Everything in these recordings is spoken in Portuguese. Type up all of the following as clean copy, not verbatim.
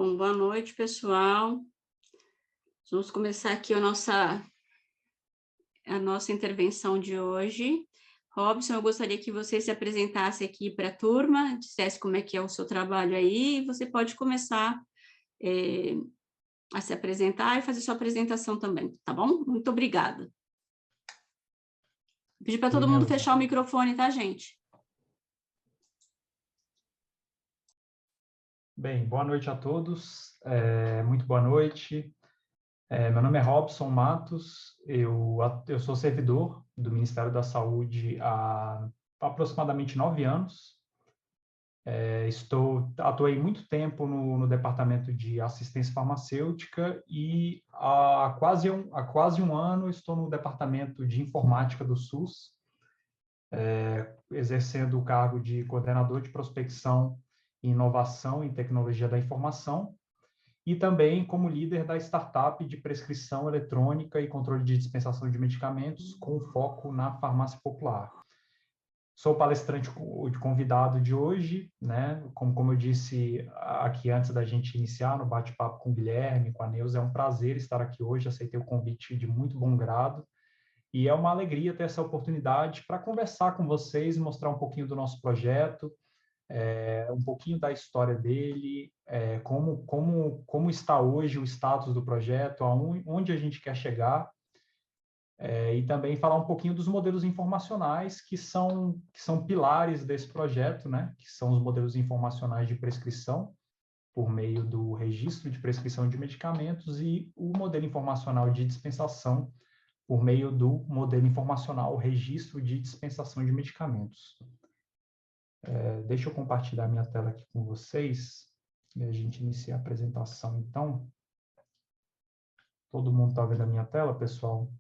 Bom, boa noite, pessoal. Vamos começar aqui a nossa intervenção de hoje. Robson, eu gostaria que você se apresentasse aqui para a turma, dissesse como é que é o seu trabalho aí, e você pode começar a se apresentar e fazer sua apresentação também, tá bom? Muito obrigada. Vou pedir para todo mundo fechar o microfone, tá, gente? Bem, boa noite a todos. Muito boa noite. Meu nome é Robson Matos, eu sou servidor do Ministério da Saúde há aproximadamente 9 anos. Atuei muito tempo no Departamento de Assistência Farmacêutica e há quase um ano estou no Departamento de Informática do SUS, exercendo o cargo de coordenador de prospecção e inovação em tecnologia da informação, e também como líder da startup de prescrição eletrônica e controle de dispensação de medicamentos, com foco na farmácia popular. Sou palestrante de convidado de hoje, né? Como eu disse aqui antes da gente iniciar no bate-papo com o Guilherme, com a Neuza, é um prazer estar aqui hoje, aceitei o convite de muito bom grado, e é uma alegria ter essa oportunidade para conversar com vocês e mostrar um pouquinho do nosso projeto, um pouquinho da história dele, como está hoje o status do projeto, onde a gente quer chegar, e também falar um pouquinho dos modelos informacionais que são pilares desse projeto, né? Que são os modelos informacionais de prescrição, por meio do registro de prescrição de medicamentos, e o modelo informacional de dispensação, por meio do modelo informacional registro de dispensação de medicamentos. Deixa eu compartilhar minha tela aqui com vocês e a gente inicia a apresentação, então. Todo mundo está vendo a minha tela, pessoal?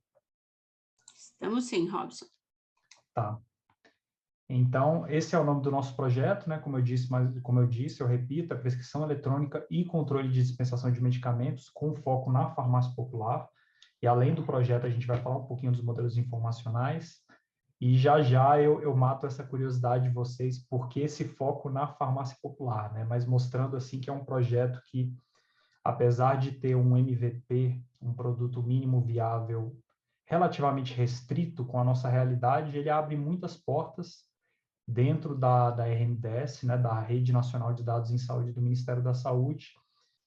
Estamos sim, Robson. Tá. Então, esse é o nome do nosso projeto, né? Como eu disse, eu repito, a prescrição eletrônica e controle de dispensação de medicamentos com foco na farmácia popular. E além do projeto, a gente vai falar um pouquinho dos modelos informacionais. E já eu mato essa curiosidade de vocês, porque esse foco na farmácia popular, né? Mas mostrando assim que é um projeto que, apesar de ter um MVP, um produto mínimo viável, relativamente restrito com a nossa realidade, ele abre muitas portas dentro da RNDS, né? Da Rede Nacional de Dados em Saúde do Ministério da Saúde.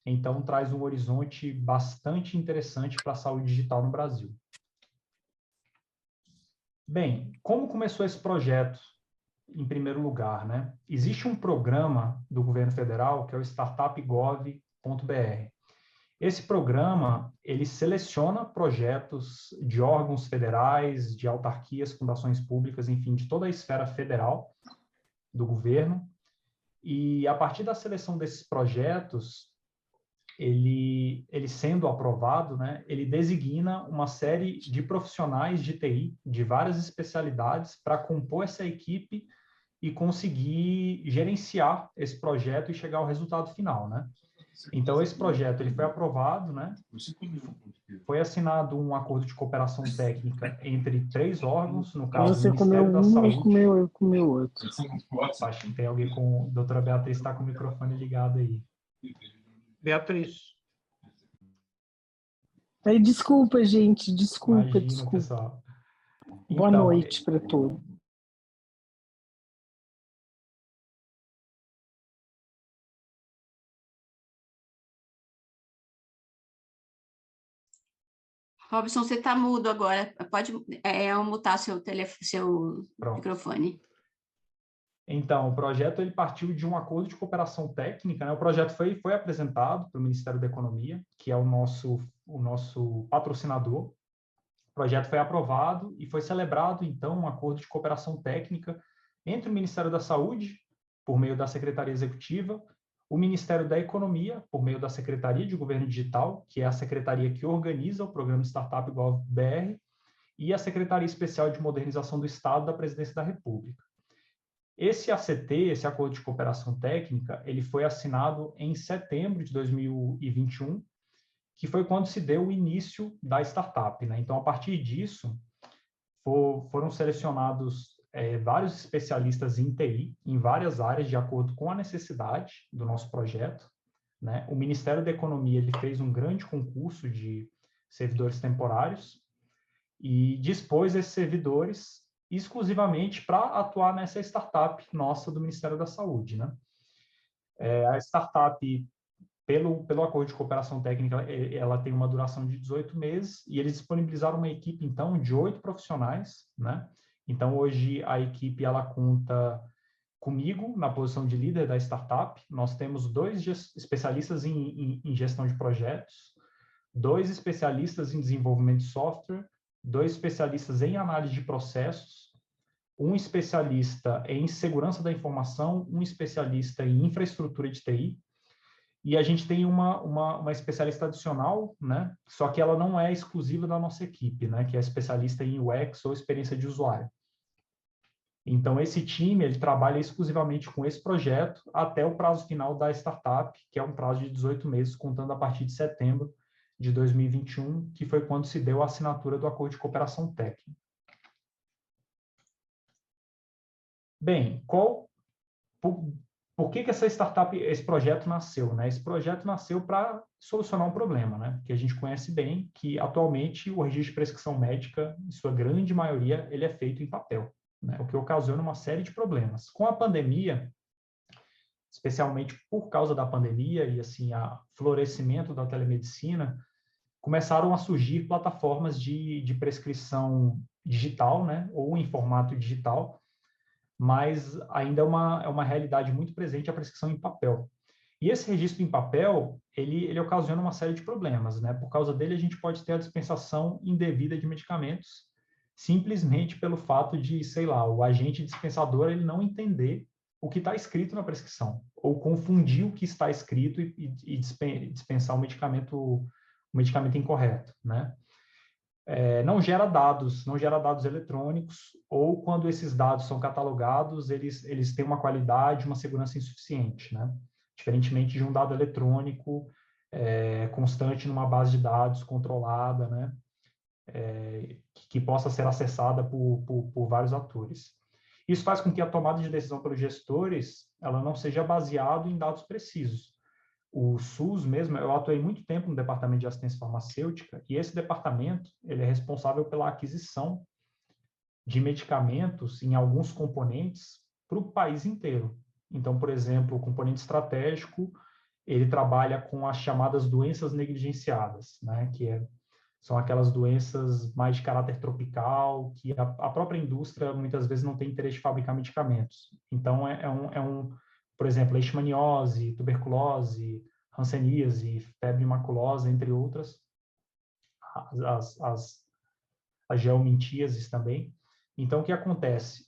Então, traz um horizonte bastante interessante para a saúde digital no Brasil. Bem, como começou esse projeto, em primeiro lugar, né? Existe um programa do governo federal, que é o startupgov.br. Esse programa, ele seleciona projetos de órgãos federais, de autarquias, fundações públicas, enfim, de toda a esfera federal do governo, e a partir da seleção desses projetos, ele sendo aprovado, né, ele designa uma série de profissionais de TI, de várias especialidades, para compor essa equipe e conseguir gerenciar esse projeto e chegar ao resultado final, né? Então, esse projeto ele foi aprovado, né? Foi assinado um acordo de cooperação técnica entre 3 órgãos, no caso, Você o Ministério comeu da um, Saúde. eu comi outro. Acho que tem alguém com... A doutora Beatriz está com o microfone ligado aí. Beatriz. Aí, desculpa, gente, desculpa. Imagina, pessoal. Boa noite para todos. Robson, você está mudo agora. Pode mutar seu microfone. Então, o projeto ele partiu de um acordo de cooperação técnica, né? O projeto foi apresentado para o Ministério da Economia, que é o nosso patrocinador. O projeto foi aprovado e foi celebrado, então, um acordo de cooperação técnica entre o Ministério da Saúde, por meio da Secretaria Executiva, o Ministério da Economia, por meio da Secretaria de Governo Digital, que é a secretaria que organiza o programa Startup Gov.br, e a Secretaria Especial de Modernização do Estado da Presidência da República. Esse ACT, esse Acordo de Cooperação Técnica, ele foi assinado em setembro de 2021, que foi quando se deu o início da startup, né? Então, a partir disso, foram selecionados vários especialistas em TI, em várias áreas, de acordo com a necessidade do nosso projeto, né? O Ministério da Economia ele fez um grande concurso de servidores temporários e dispôs esses servidores exclusivamente para atuar nessa startup nossa do Ministério da Saúde, né? A startup, pelo acordo de cooperação técnica, ela tem uma duração de 18 meses e eles disponibilizaram uma equipe, então, de 8 profissionais, né? Então, hoje, a equipe, ela conta comigo na posição de líder da startup. Nós temos 2 especialistas em gestão de projetos, 2 especialistas em desenvolvimento de software, 2 especialistas em análise de processos, um especialista em segurança da informação, um especialista em infraestrutura de TI, e a gente tem uma especialista adicional, né? Só que ela não é exclusiva da nossa equipe, né? Que é especialista em UX ou experiência de usuário. Então, esse time, ele trabalha exclusivamente com esse projeto até o prazo final da startup, que é um prazo de 18 meses, contando a partir de setembro de 2021, que foi quando se deu a assinatura do acordo de cooperação técnica. Bem, por que essa startup, esse projeto nasceu, né? Esse projeto nasceu para solucionar um problema, né? Que a gente conhece bem, que atualmente o registro de prescrição médica, em sua grande maioria, ele é feito em papel, né? O que ocasiona uma série de problemas. Com a pandemia, especialmente por causa da pandemia e assim a florescimento da telemedicina, começaram a surgir plataformas de prescrição digital, né? Ou em formato digital, mas ainda é uma realidade muito presente a prescrição em papel. E esse registro em papel, ele ocasiona uma série de problemas, né? Por causa dele, a gente pode ter a dispensação indevida de medicamentos, simplesmente pelo fato de, sei lá, o agente dispensador ele não entender o que está escrito na prescrição, ou confundir o que está escrito e dispensar o medicamento incorreto, né? Não gera dados eletrônicos, ou quando esses dados são catalogados, eles têm uma qualidade, uma segurança insuficiente, né? Diferentemente de um dado eletrônico constante numa base de dados controlada, né? Que possa ser acessada por vários atores. Isso faz com que a tomada de decisão pelos gestores ela não seja baseada em dados precisos. O SUS mesmo, eu atuei muito tempo no departamento de assistência farmacêutica, e esse departamento ele é responsável pela aquisição de medicamentos em alguns componentes para o país inteiro. Então, por exemplo, o componente estratégico, ele trabalha com as chamadas doenças negligenciadas, né, são aquelas doenças mais de caráter tropical, que a própria indústria muitas vezes não tem interesse de fabricar medicamentos. Então, por exemplo, leishmaniose, tuberculose, hanseníase, febre maculosa, entre outras, as geomintíases também. Então, o que acontece?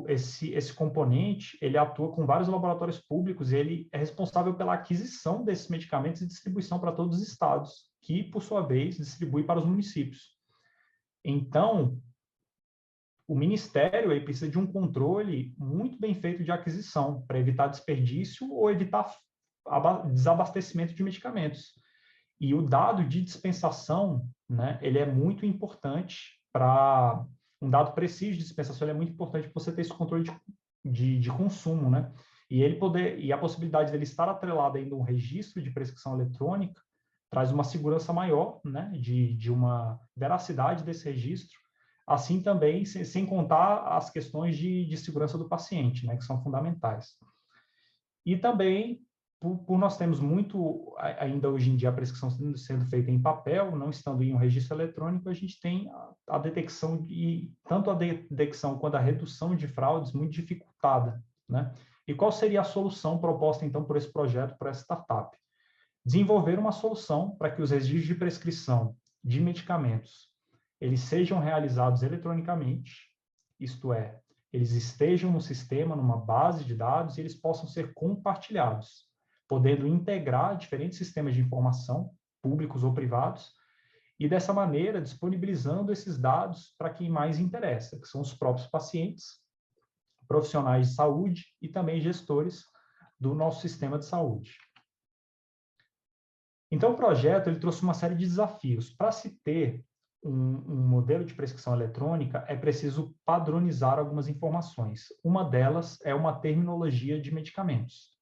Esse componente, ele atua com vários laboratórios públicos e ele é responsável pela aquisição desses medicamentos e distribuição para todos os estados, que, por sua vez, distribui para os municípios. Então, o Ministério ele precisa de um controle muito bem feito de aquisição, para evitar desperdício ou evitar desabastecimento de medicamentos. E o dado de dispensação, né, ele é muito importante para... Um dado preciso de dispensação é muito importante para você ter esse controle de consumo, né? E a possibilidade dele estar atrelado ainda a um registro de prescrição eletrônica traz uma segurança maior, né, de uma veracidade desse registro, assim também sem contar as questões de segurança do paciente, né, que são fundamentais. E também, por nós temos muito, ainda hoje em dia, a prescrição sendo feita em papel, não estando em um registro eletrônico, a gente tem a detecção, tanto a detecção quanto a redução de fraudes muito dificultada, né? E qual seria a solução proposta, então, por esse projeto, por essa startup? Desenvolver uma solução para que os registros de prescrição de medicamentos eles sejam realizados eletronicamente, isto é, eles estejam no sistema, numa base de dados, e eles possam ser compartilhados, podendo integrar diferentes sistemas de informação, públicos ou privados, e dessa maneira disponibilizando esses dados para quem mais interessa, que são os próprios pacientes, profissionais de saúde e também gestores do nosso sistema de saúde. Então, o projeto ele trouxe uma série de desafios. Para se ter um modelo de prescrição eletrônica, é preciso padronizar algumas informações. Uma delas é uma terminologia de medicamentos.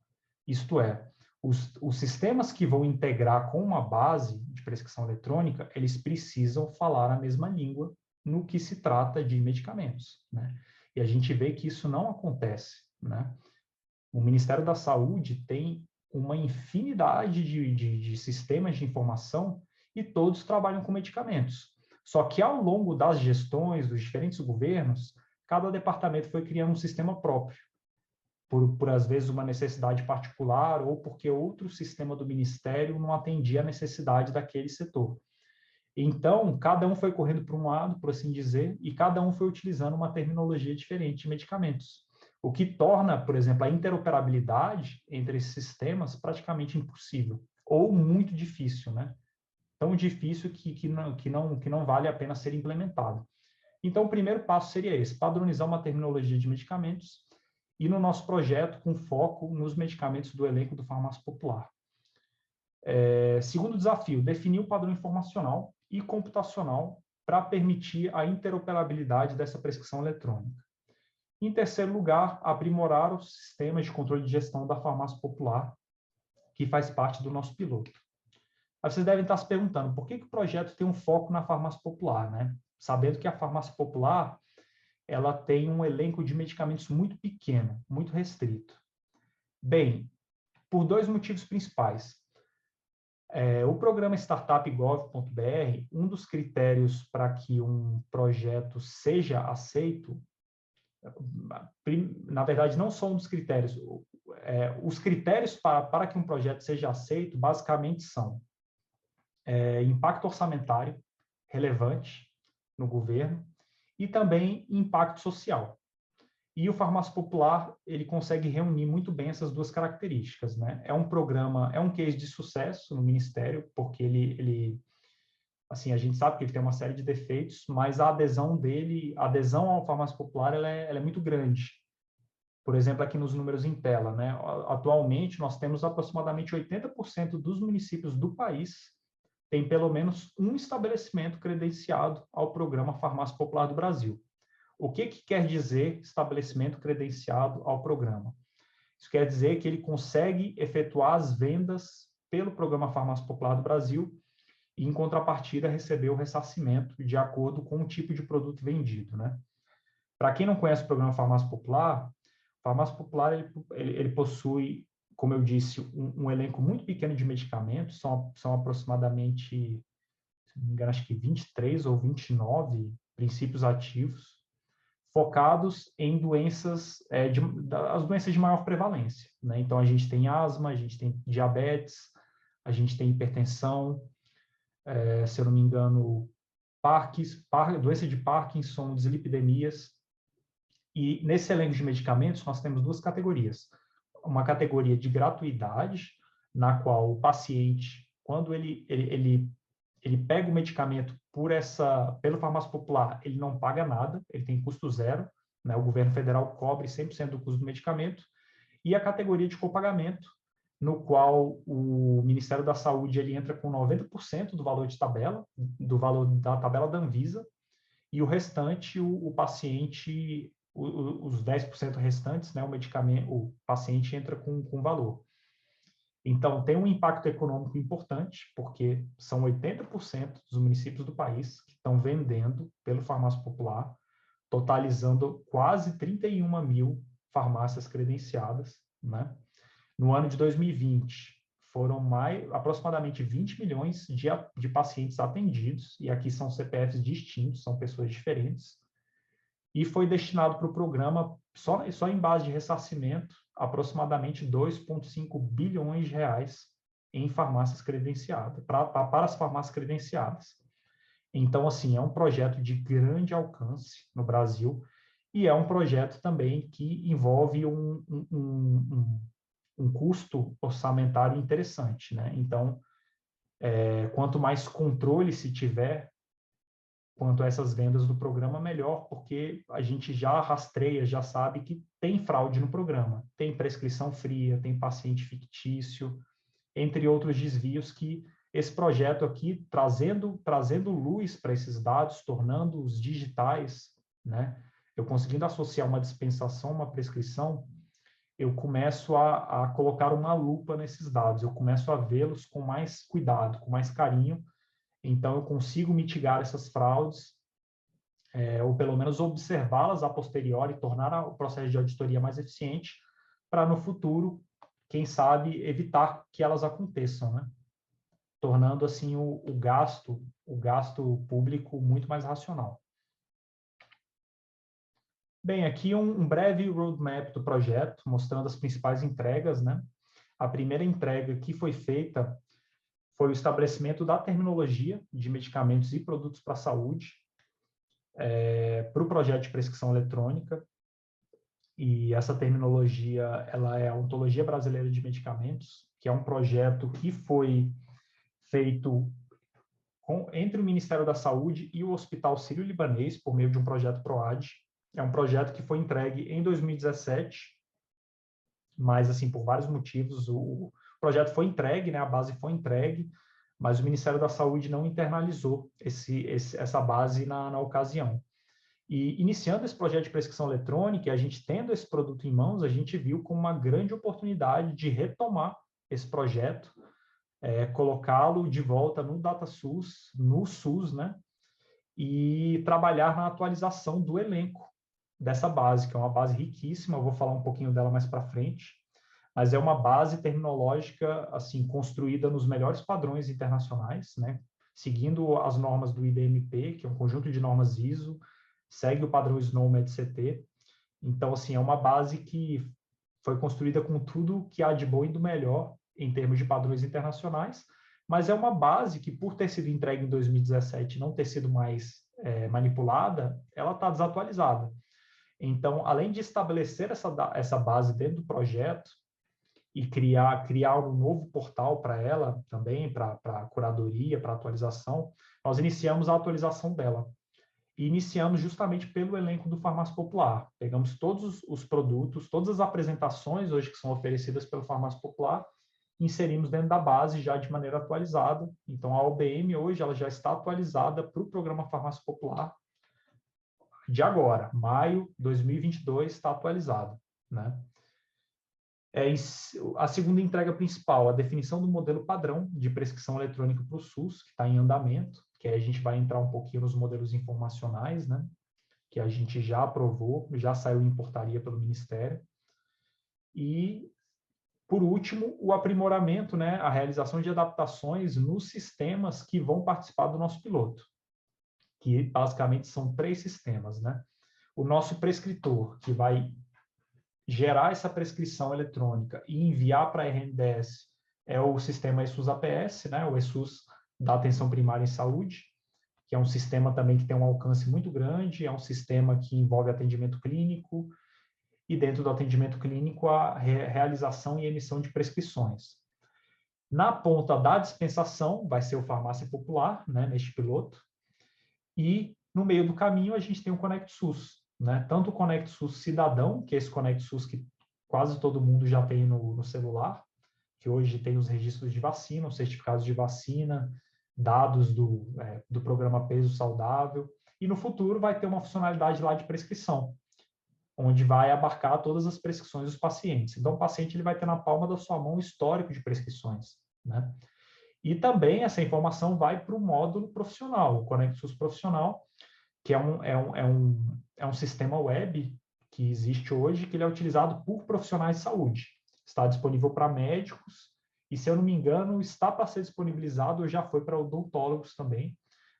Isto é, Os sistemas que vão integrar com uma base de prescrição eletrônica, eles precisam falar a mesma língua no que se trata de medicamentos, né? E a gente vê que isso não acontece, né? O Ministério da Saúde tem uma infinidade de sistemas de informação e todos trabalham com medicamentos. Só que ao longo das gestões dos diferentes governos, cada departamento foi criando um sistema próprio, por às vezes uma necessidade particular ou porque outro sistema do Ministério não atendia a necessidade daquele setor. Então, cada um foi correndo para um lado, por assim dizer, e cada um foi utilizando uma terminologia diferente de medicamentos. O que torna, por exemplo, a interoperabilidade entre esses sistemas praticamente impossível, ou muito difícil, né? Tão difícil que não vale a pena ser implementado. Então, o primeiro passo seria esse, padronizar uma terminologia de medicamentos e no nosso projeto com foco nos medicamentos do elenco do Farmácia Popular. Segundo desafio, definir o padrão informacional e computacional para permitir a interoperabilidade dessa prescrição eletrônica. Em terceiro lugar, aprimorar os sistemas de controle de gestão da Farmácia Popular, que faz parte do nosso piloto. Aí vocês devem estar se perguntando, por que o projeto tem um foco na Farmácia Popular, né? Sabendo que a Farmácia Popular ela tem um elenco de medicamentos muito pequeno, muito restrito. Bem, por dois motivos principais. O programa Startup.gov.br, um dos critérios para que um projeto seja aceito, na verdade, não são um dos critérios. Os critérios para que um projeto seja aceito, basicamente, são impacto orçamentário relevante no governo, e também impacto social. E o Farmácia Popular, ele consegue reunir muito bem essas duas características, né? É um programa, é um case de sucesso no Ministério, porque ele assim, a gente sabe que ele tem uma série de defeitos, mas a adesão ao Farmácia Popular, ela é muito grande. Por exemplo, aqui nos números em tela, né? Atualmente, nós temos aproximadamente 80% dos municípios do país tem pelo menos um estabelecimento credenciado ao programa Farmácia Popular do Brasil. O que quer dizer estabelecimento credenciado ao programa? Isso quer dizer que ele consegue efetuar as vendas pelo programa Farmácia Popular do Brasil e, em contrapartida, receber o ressarcimento de acordo com o tipo de produto vendido, né? Para quem não conhece o programa Farmácia Popular ele possui, como eu disse, um elenco muito pequeno de medicamentos, são aproximadamente, se não me engano, acho que 23 ou 29 princípios ativos, focados em doenças, as doenças de maior prevalência, né? Então, a gente tem asma, a gente tem diabetes, a gente tem hipertensão, se eu não me engano, doença de Parkinson, dislipidemias. E nesse elenco de medicamentos, nós temos duas categorias. Uma categoria de gratuidade, na qual o paciente, quando ele pega o medicamento pelo Farmácia Popular, ele não paga nada, ele tem custo zero, né? O governo federal cobre 100% do custo do medicamento. E a categoria de copagamento, no qual o Ministério da Saúde ele entra com 90% do valor de tabela, do valor da tabela da Anvisa, e o restante, o paciente, os 10% restantes, né, o paciente entra com valor. Então, tem um impacto econômico importante, porque são 80% dos municípios do país que estão vendendo pelo Farmácia Popular, totalizando quase 31 mil farmácias credenciadas, né? No ano de 2020, foram aproximadamente 20 milhões de pacientes atendidos, e aqui são CPFs distintos, são pessoas diferentes, e foi destinado para o programa, só em base de ressarcimento, aproximadamente 2,5 bilhões de reais em farmácias credenciadas, para as farmácias credenciadas. Então, assim, é um projeto de grande alcance no Brasil, e é um projeto também que envolve um custo orçamentário interessante, né? Então, quanto mais controle se tiver quanto a essas vendas do programa, melhor, porque a gente já rastreia, já sabe que tem fraude no programa, tem prescrição fria, tem paciente fictício, entre outros desvios que esse projeto aqui, trazendo luz para esses dados, tornando-os digitais, né? Eu conseguindo associar uma dispensação, uma prescrição, eu começo a colocar uma lupa nesses dados, eu começo a vê-los com mais cuidado, com mais carinho, então eu consigo mitigar essas fraudes, ou pelo menos observá-las a posteriori, tornar o processo de auditoria mais eficiente, para no futuro, quem sabe, evitar que elas aconteçam, né? Tornando assim o gasto público muito mais racional. Bem, aqui um breve roadmap do projeto, mostrando as principais entregas, né? A primeira entrega que foi feita foi o estabelecimento da terminologia de medicamentos e produtos para a saúde, para o projeto de prescrição eletrônica. E essa terminologia, ela é a Ontologia Brasileira de Medicamentos, que é um projeto que foi feito entre o Ministério da Saúde e o Hospital Sírio-Libanês, por meio de um projeto PROAD. É um projeto que foi entregue em 2017, mas, assim, por vários motivos, o projeto foi entregue, né, a base foi entregue, mas o Ministério da Saúde não internalizou essa base na ocasião. E, iniciando esse projeto de prescrição eletrônica, e a gente tendo esse produto em mãos, a gente viu como uma grande oportunidade de retomar esse projeto, colocá-lo de volta no DataSUS, no SUS, né? E trabalhar na atualização do elenco dessa base, que é uma base riquíssima, eu vou falar um pouquinho dela mais para frente, mas é uma base terminológica, assim, construída nos melhores padrões internacionais, né? Seguindo as normas do IDMP, que é um conjunto de normas ISO, segue o padrão SNOMED-CT. Então, assim, é uma base que foi construída com tudo que há de bom e do melhor em termos de padrões internacionais, mas é uma base que, por ter sido entregue em 2017 e não ter sido mais manipulada, ela está desatualizada. Então, além de estabelecer essa base dentro do projeto e criar um novo portal para ela também, para curadoria, para atualização, nós iniciamos a atualização dela. E iniciamos justamente pelo elenco do Farmácia Popular. Pegamos todos os produtos, todas as apresentações hoje que são oferecidas pelo Farmácia Popular, inserimos dentro da base já de maneira atualizada. Então, a OBM hoje ela já está atualizada para o programa Farmácia Popular de agora, maio de 2022, está atualizada, né? A segunda entrega principal, a definição do modelo padrão de prescrição eletrônica para o SUS, que está em andamento, que aí a gente vai entrar um pouquinho nos modelos informacionais, né? Que a gente já aprovou, já saiu em portaria pelo Ministério. E, por último, o aprimoramento, né? A realização de adaptações nos sistemas que vão participar do nosso piloto, que basicamente são 3 sistemas, né? O nosso prescritor, que vai gerar essa prescrição eletrônica e enviar para a RNDS, é o sistema ESUS-APS, né? O ESUS da Atenção Primária em Saúde, que é um sistema também que tem um alcance muito grande, é um sistema que envolve atendimento clínico, e dentro do atendimento clínico, a realização e emissão de prescrições. Na ponta da dispensação, vai ser o Farmácia Popular, né, neste piloto, e no meio do caminho a gente tem o Conect SUS, né? Tanto o Conect SUS Cidadão, que é esse Conect SUS que quase todo mundo já tem no celular, que hoje tem os registros de vacina, os certificados de vacina, dados do programa Peso Saudável, e no futuro vai ter uma funcionalidade lá de prescrição, onde vai abarcar todas as prescrições dos pacientes. Então, o paciente ele vai ter na palma da sua mão o histórico de prescrições, né? E também essa informação vai para o módulo profissional, o Conect SUS Profissional, que é um sistema web que existe hoje, que ele é utilizado por profissionais de saúde. Está disponível para médicos, e, se eu não me engano, está para ser disponibilizado, ou já foi para odontólogos também,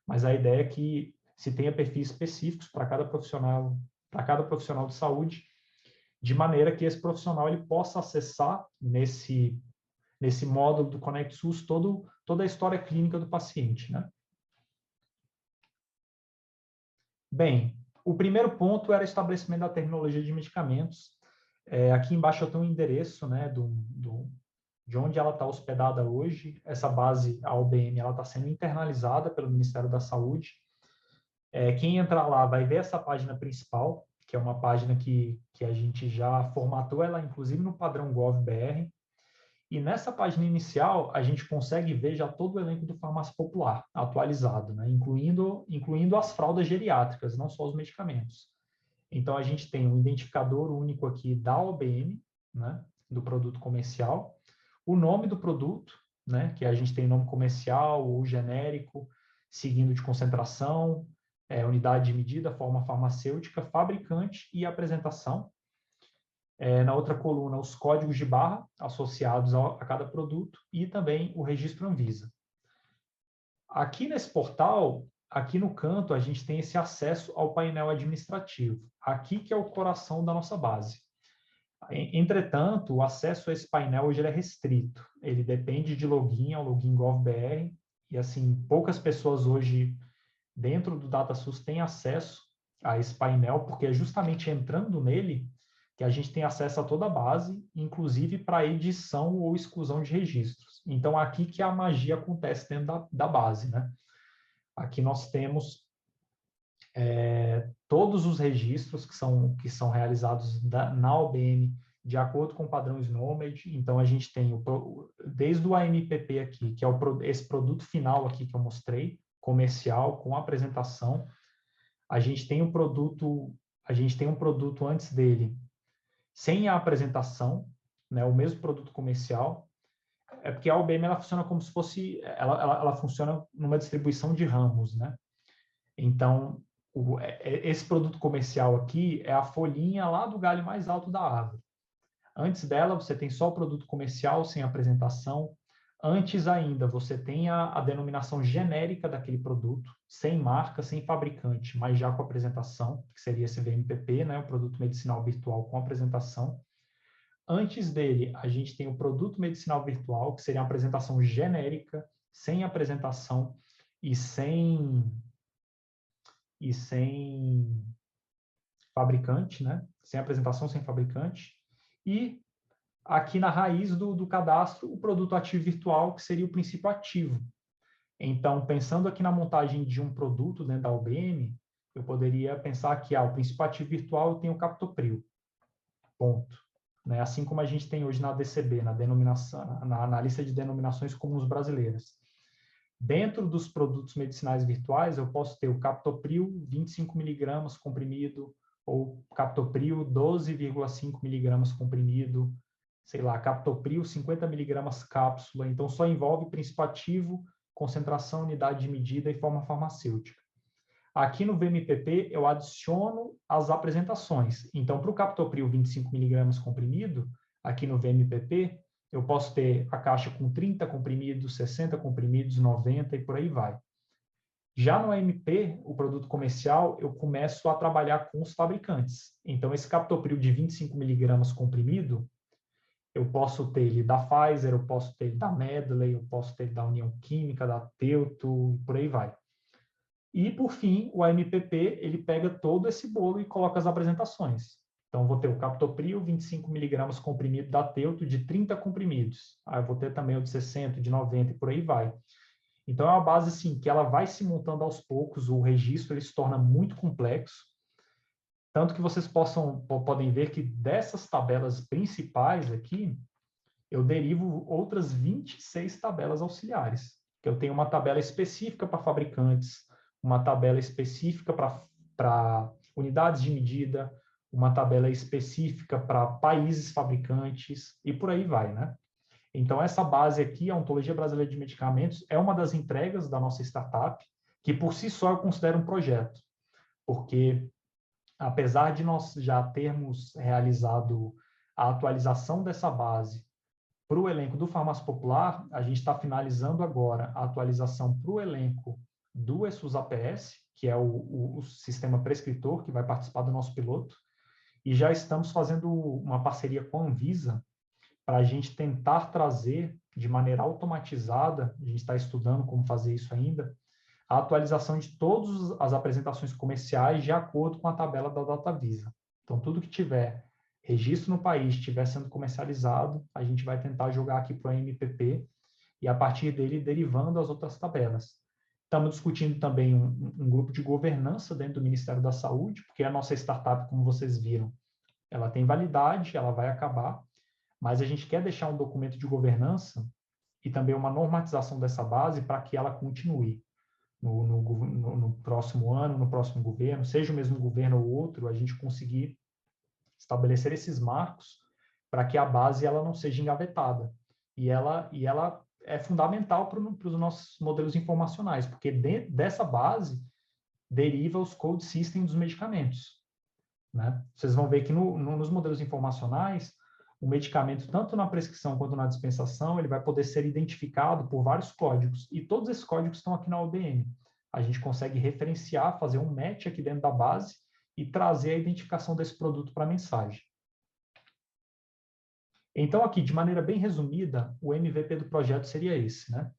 mas a ideia é que se tenha perfis específicos para cada profissional de saúde, de maneira que esse profissional ele possa acessar nesse módulo do Conect SUS toda a história clínica do paciente, né? Bem, o primeiro ponto era o estabelecimento da terminologia de medicamentos. Aqui embaixo eu tenho um endereço, né, de onde ela está hospedada hoje. Essa base, a OBM, ela está sendo internalizada pelo Ministério da Saúde. Quem entrar lá vai ver essa página principal, que é uma página que a gente já formatou ela, inclusive, no padrão Gov.br. E nessa página inicial, a gente consegue ver já todo o elenco do Farmácia Popular atualizado, né? incluindo as fraldas geriátricas, não só os medicamentos. Então, a gente tem um identificador único aqui da OBM, né, do produto comercial, o nome do produto, né, que a gente tem nome comercial ou genérico, seguindo de concentração, unidade de medida, forma farmacêutica, fabricante e apresentação. Na outra coluna, os códigos de barra associados a cada produto e também o registro Anvisa. Aqui nesse portal, aqui no canto, a gente tem esse acesso ao painel administrativo. Aqui que é o coração da nossa base. Entretanto, o acesso a esse painel hoje é restrito. Ele depende de login, ao login GovBR, e assim, poucas pessoas hoje dentro do DataSUS têm acesso a esse painel, porque é justamente entrando nele que a gente tem acesso a toda a base, inclusive para edição ou exclusão de registros. Então, aqui que a magia acontece dentro da base, né? Aqui nós temos todos os registros que são realizados na OBM de acordo com o padrão SNOMED. Então, a gente tem desde o AMPP aqui, que é esse produto final aqui que eu mostrei, comercial, com apresentação. A gente tem um produto antes dele, sem a apresentação, né, o mesmo produto comercial. É porque a OBM ela funciona como se fosse, ela funciona numa distribuição de ramos, né? Então, esse produto comercial aqui é a folhinha lá do galho mais alto da árvore. Antes dela, você tem só o produto comercial sem apresentação. Antes ainda, você tem a denominação genérica daquele produto, sem marca, sem fabricante, mas já com apresentação, que seria esse VMPP, né, o produto medicinal virtual com apresentação. Antes dele, a gente tem o produto medicinal virtual, que seria uma apresentação genérica, sem apresentação e sem fabricante, né? Sem apresentação, sem fabricante. E aqui na raiz do cadastro, o produto ativo virtual, que seria o princípio ativo. Então, pensando aqui na montagem de um produto dentro da UBM, eu poderia pensar que o princípio ativo virtual tem o captopril. Ponto. Né? Assim como a gente tem hoje na DCB, na lista de denominações comuns brasileiras. Dentro dos produtos medicinais virtuais, eu posso ter o captopril 25 mg comprimido, ou captopril 12,5 mg comprimido, sei lá, captopril 50 mg cápsula. Então, só envolve princípio ativo, concentração, unidade de medida e forma farmacêutica. Aqui no VMPP, eu adiciono as apresentações. Então, para o captopril 25 mg comprimido, aqui no VMPP, eu posso ter a caixa com 30 comprimidos, 60 comprimidos, 90 e por aí vai. Já no AMP, o produto comercial, eu começo a trabalhar com os fabricantes. Então, esse captopril de 25 mg comprimido, eu posso ter ele da Pfizer, eu posso ter ele da Medley, eu posso ter ele da União Química, da Teuto, e por aí vai. E, por fim, o AMPP, ele pega todo esse bolo e coloca as apresentações. Então, vou ter o captopril, 25 mg comprimido da Teuto, de 30 comprimidos. Aí eu vou ter também o de 60, de 90 e por aí vai. Então, é uma base assim, que ela vai se montando aos poucos, o registro ele se torna muito complexo, tanto que vocês podem ver que dessas tabelas principais aqui, eu derivo outras 26 tabelas auxiliares, que eu tenho uma tabela específica para fabricantes, uma tabela específica para unidades de medida, uma tabela específica para países fabricantes, e por aí vai, né? Então, essa base aqui, a Ontologia Brasileira de Medicamentos, é uma das entregas da nossa startup, que por si só eu considero um projeto, porque apesar de nós já termos realizado a atualização dessa base para o elenco do Farmácia Popular, a gente está finalizando agora a atualização para o elenco do ESUS APS, que é o sistema prescritor que vai participar do nosso piloto, e já estamos fazendo uma parceria com a Anvisa para a gente tentar trazer de maneira automatizada, a gente está estudando como fazer isso ainda, a atualização de todas as apresentações comerciais de acordo com a tabela da DataVisa. Então, tudo que tiver registro no país, estiver sendo comercializado, a gente vai tentar jogar aqui para o MPP e, a partir dele, derivando as outras tabelas. Estamos discutindo também um grupo de governança dentro do Ministério da Saúde, porque a nossa startup, como vocês viram, ela tem validade, ela vai acabar, mas a gente quer deixar um documento de governança e também uma normatização dessa base para que ela continue no próximo ano, no próximo governo, seja o mesmo governo ou outro, a gente conseguir estabelecer esses marcos para que a base ela não seja engavetada. E ela é fundamental para os nossos modelos informacionais, porque dessa base deriva os code systems dos medicamentos, né? Vocês vão ver que nos modelos informacionais, o medicamento, tanto na prescrição quanto na dispensação, ele vai poder ser identificado por vários códigos, e todos esses códigos estão aqui na ODM. A gente consegue referenciar, fazer um match aqui dentro da base e trazer a identificação desse produto para a mensagem. Então, aqui, de maneira bem resumida, o MVP do projeto seria esse, né?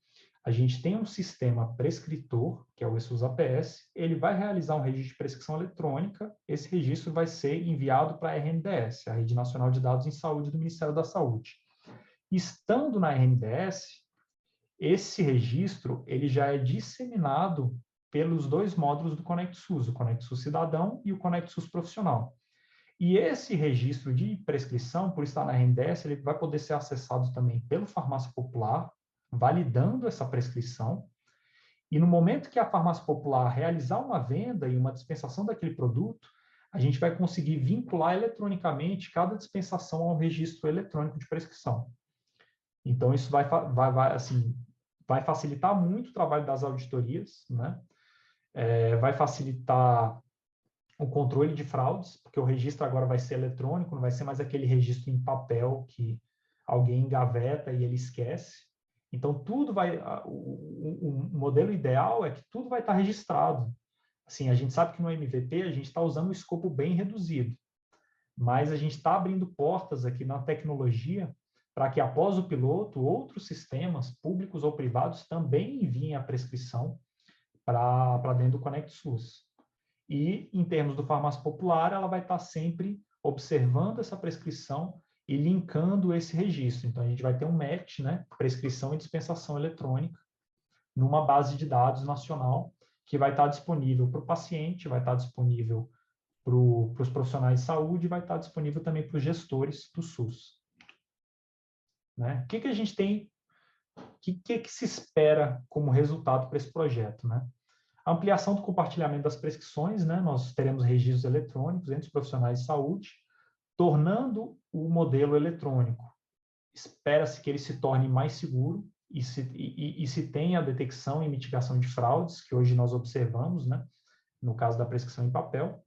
A gente tem um sistema prescritor, que é o ESUS-APS, ele vai realizar um registro de prescrição eletrônica, esse registro vai ser enviado para a RNDS, a Rede Nacional de Dados em Saúde do Ministério da Saúde. Estando na RNDS, esse registro ele já é disseminado pelos dois módulos do ConectSUS, o ConectSUS Cidadão e o ConectSUS Profissional. E esse registro de prescrição, por estar na RNDS, ele vai poder ser acessado também pelo Farmácia Popular, validando essa prescrição. E no momento que a Farmácia Popular realizar uma venda e uma dispensação daquele produto, a gente vai conseguir vincular eletronicamente cada dispensação ao registro eletrônico de prescrição. Então, isso vai facilitar muito o trabalho das auditorias, né? Vai facilitar o controle de fraudes, porque o registro agora vai ser eletrônico, não vai ser mais aquele registro em papel que alguém engaveta e ele esquece. Então, tudo vai... O modelo ideal é que tudo vai estar registrado. Assim, a gente sabe que no MVP a gente está usando um escopo bem reduzido, mas a gente está abrindo portas aqui na tecnologia para que, após o piloto, outros sistemas, públicos ou privados, também enviem a prescrição para dentro do ConectSUS. E, em termos do Farmácia Popular, ela vai estar sempre observando essa prescrição e linkando esse registro. Então, a gente vai ter um match, né, prescrição e dispensação eletrônica, numa base de dados nacional, que vai estar disponível para o paciente, vai estar disponível para os profissionais de saúde, e vai estar disponível também para os gestores do SUS. Né? O que a gente tem, o que se espera como resultado para esse projeto, né? A ampliação do compartilhamento das prescrições, né? Nós teremos registros eletrônicos entre os profissionais de saúde, tornando o modelo eletrônico. Espera-se que ele se torne mais seguro e se tenha a detecção e mitigação de fraudes, que hoje nós observamos, né? No caso da prescrição em papel.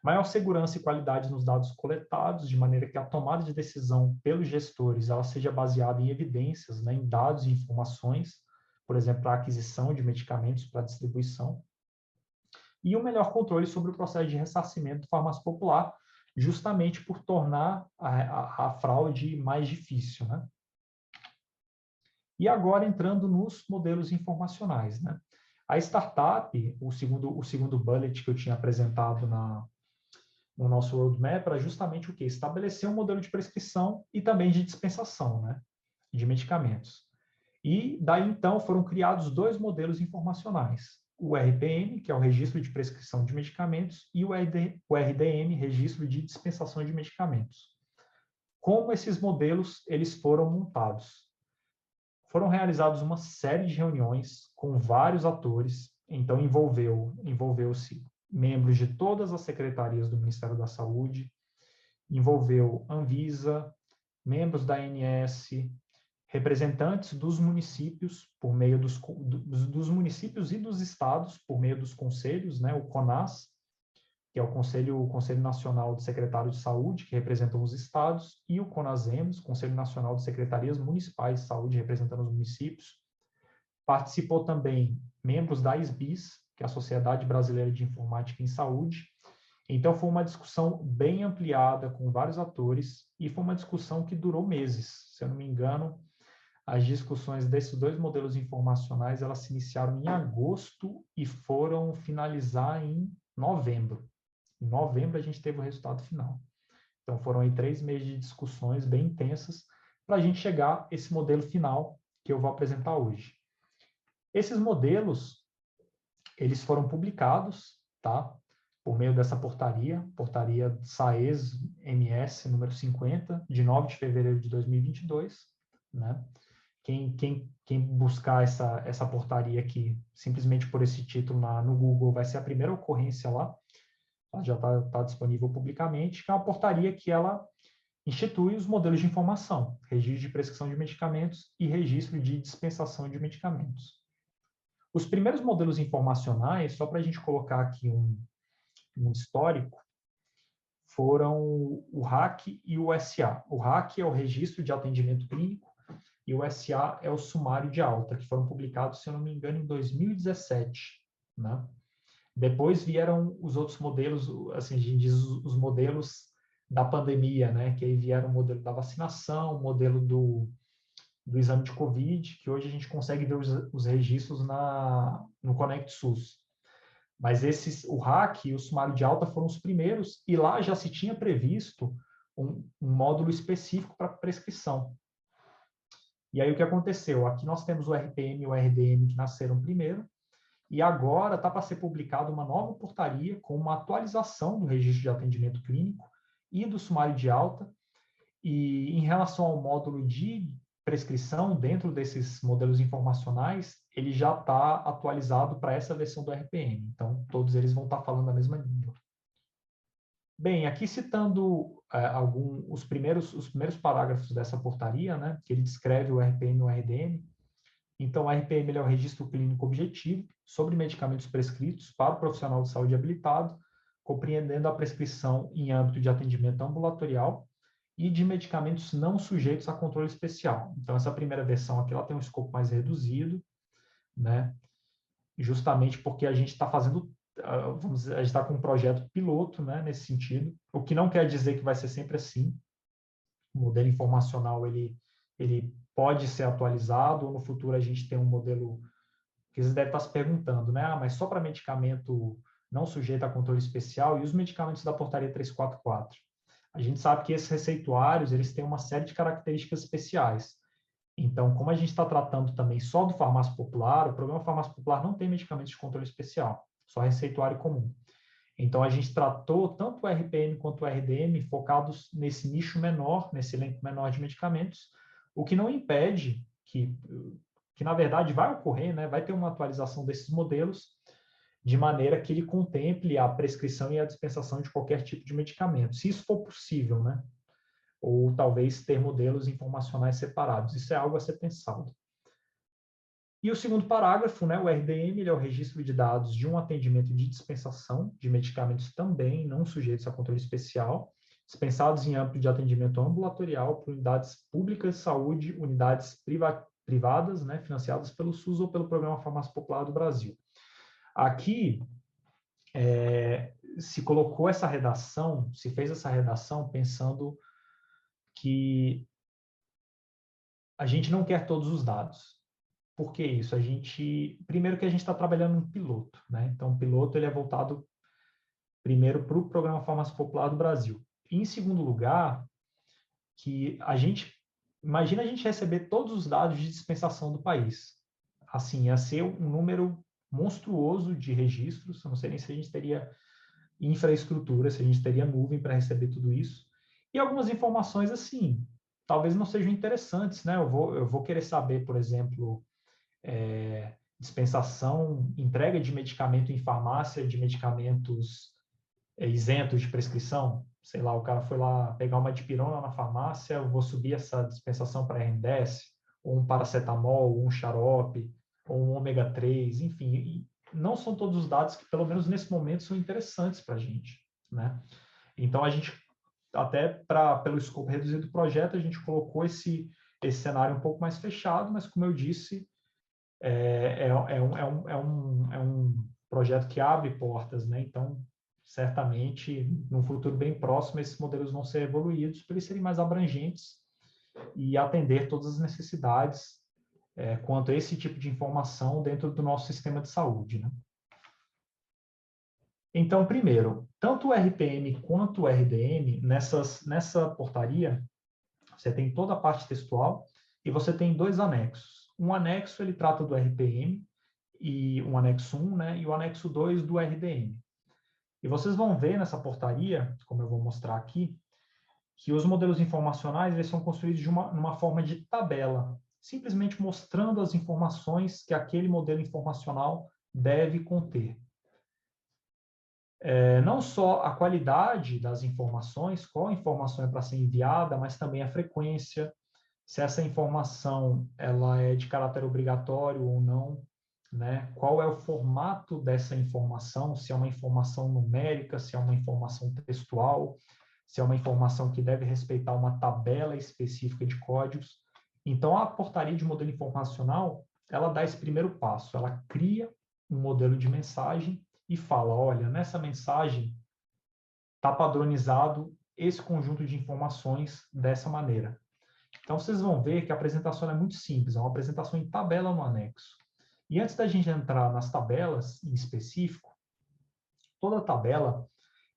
Maior segurança e qualidade nos dados coletados, de maneira que a tomada de decisão pelos gestores ela seja baseada em evidências, né? Em dados e informações, por exemplo, para a aquisição de medicamentos para distribuição, e o melhor controle sobre o processo de ressarcimento do Farmácia Popular, justamente por tornar a fraude mais difícil, né? E agora, entrando nos modelos informacionais, né? A startup, o segundo bullet que eu tinha apresentado no nosso roadmap, era justamente o quê? Estabelecer um modelo de prescrição e também de dispensação, né? De medicamentos. E daí, então, foram criados dois modelos informacionais. O RPM, que é o Registro de Prescrição de Medicamentos, e o RDM, Registro de Dispensação de Medicamentos. Como esses modelos eles foram montados? Foram realizadas uma série de reuniões com vários atores, então envolveu-se membros de todas as secretarias do Ministério da Saúde, envolveu Anvisa, membros da ANS, representantes dos municípios, por meio dos municípios e dos estados, por meio dos conselhos, né, o CONAS, que é o Conselho Nacional de Secretários de Saúde, que representam os estados, e o CONASEMS, Conselho Nacional de Secretarias Municipais de Saúde, representando os municípios. Participou também membros da SBIS, que é a Sociedade Brasileira de Informática em Saúde. Então, foi uma discussão bem ampliada, com vários atores, e foi uma discussão que durou meses. Se eu não me engano, as discussões desses dois modelos informacionais, elas se iniciaram em agosto e foram finalizar em novembro. Em novembro, a gente teve o resultado final. Então, foram aí 3 meses de discussões bem intensas para a gente chegar a esse modelo final que eu vou apresentar hoje. Esses modelos, eles foram publicados, tá? Por meio dessa portaria SAES-MS, número 50, de 9 de fevereiro de 2022, né? Quem buscar essa portaria aqui, simplesmente por esse título no Google, vai ser a primeira ocorrência lá, já está disponível publicamente, que é uma portaria que ela institui os modelos de informação, registro de prescrição de medicamentos e registro de dispensação de medicamentos. Os primeiros modelos informacionais, só para a gente colocar aqui um histórico, foram o RAC e o SA. O RAC é o Registro de Atendimento Clínico e o SA é o Sumário de Alta, que foram publicados, se eu não me engano, em 2017. Né? Depois vieram os outros modelos, assim, a gente diz os modelos da pandemia, né? Que aí vieram o modelo da vacinação, o modelo do exame de Covid, que hoje a gente consegue ver os registros no Conect SUS. Mas o RAC e o Sumário de Alta foram os primeiros, e lá já se tinha previsto um módulo específico para prescrição. E aí o que aconteceu? Aqui nós temos o RPM e o RDM que nasceram primeiro, e agora está para ser publicada uma nova portaria com uma atualização do registro de atendimento clínico e do sumário de alta, e em relação ao módulo de prescrição, dentro desses modelos informacionais, ele já está atualizado para essa versão do RPM. Então, todos eles vão estar falando a mesma língua. Bem, aqui citando os primeiros parágrafos dessa portaria, né, que ele descreve o RPM e o RDM. Então, o RPM ele é o Registro Clínico Objetivo sobre medicamentos prescritos para o profissional de saúde habilitado, compreendendo a prescrição em âmbito de atendimento ambulatorial e de medicamentos não sujeitos a controle especial. Então, essa primeira versão aqui ela tem um escopo mais reduzido, né? Justamente porque a gente está fazendo, vamos dizer, a gente está com um projeto piloto, né, nesse sentido, o que não quer dizer que vai ser sempre assim. O modelo informacional, ele pode ser atualizado, ou no futuro a gente tem um modelo que vocês devem estar se perguntando, né? Ah, mas só para medicamento não sujeito a controle especial e os medicamentos da portaria 344? A gente sabe que esses receituários, eles têm uma série de características especiais. Então, como a gente está tratando também só do farmácia popular, o programa farmácia popular não tem medicamentos de controle especial, só receituário comum. Então, a gente tratou tanto o RPM quanto o RDM focados nesse nicho menor, nesse elenco menor de medicamentos, o que não impede que na verdade vai ocorrer, né? Vai ter uma atualização desses modelos, de maneira que ele contemple a prescrição e a dispensação de qualquer tipo de medicamento, se isso for possível, né? Ou talvez ter modelos informacionais separados. Isso é algo a ser pensado. E o segundo parágrafo, né, o RDM, ele é o registro de dados de um atendimento de dispensação de medicamentos também não sujeitos a controle especial, dispensados em âmbito de atendimento ambulatorial por unidades públicas de saúde, unidades privadas, né, financiadas pelo SUS ou pelo Programa Farmácia Popular do Brasil. Aqui, se colocou essa redação, se fez essa redação pensando que a gente não quer todos os dados. Por que isso? Primeiro que a gente está trabalhando um piloto, né? Então, o piloto ele é voltado primeiro para o Programa Farmácia Popular do Brasil. E, em segundo lugar, que imagina a gente receber todos os dados de dispensação do país. Assim, ia ser um número monstruoso de registros, eu não sei nem se a gente teria infraestrutura, se a gente teria nuvem para receber tudo isso. E algumas informações, assim, talvez não sejam interessantes, né? Eu vou querer saber, por exemplo, dispensação, entrega de medicamento em farmácia, de medicamentos isentos de prescrição. Sei lá, o cara foi lá pegar uma dipirona na farmácia, eu vou subir essa dispensação para RMDS, ou um paracetamol, ou um xarope, ou um ômega 3, enfim. Não são todos os dados que, pelo menos nesse momento, são interessantes para a gente, né? Então, a gente, até pelo escopo reduzido do projeto, a gente colocou esse cenário um pouco mais fechado, mas, como eu disse, é um projeto que abre portas, né? Então, certamente, num futuro bem próximo, esses modelos vão ser evoluídos para eles serem mais abrangentes e atender todas as necessidades quanto a esse tipo de informação dentro do nosso sistema de saúde, né? Então, primeiro, tanto o RPM quanto o RDM, nessa portaria, você tem toda a parte textual e você tem dois anexos. Um anexo, ele trata do RPM, e um anexo 1, né, e o anexo 2 do RDM. E vocês vão ver nessa portaria, como eu vou mostrar aqui, que os modelos informacionais eles são construídos numa forma de tabela, simplesmente mostrando as informações que aquele modelo informacional deve conter. Não só a qualidade das informações, qual informação é para ser enviada, mas também a frequência, se essa informação ela é de caráter obrigatório ou não, né? Qual é o formato dessa informação, se é uma informação numérica, se é uma informação textual, se é uma informação que deve respeitar uma tabela específica de códigos. Então, a portaria de modelo informacional, ela dá esse primeiro passo, ela cria um modelo de mensagem e fala, olha, nessa mensagem está padronizado esse conjunto de informações dessa maneira. Então, vocês vão ver que a apresentação é muito simples, é uma apresentação em tabela no anexo. E antes da gente entrar nas tabelas em específico, toda tabela,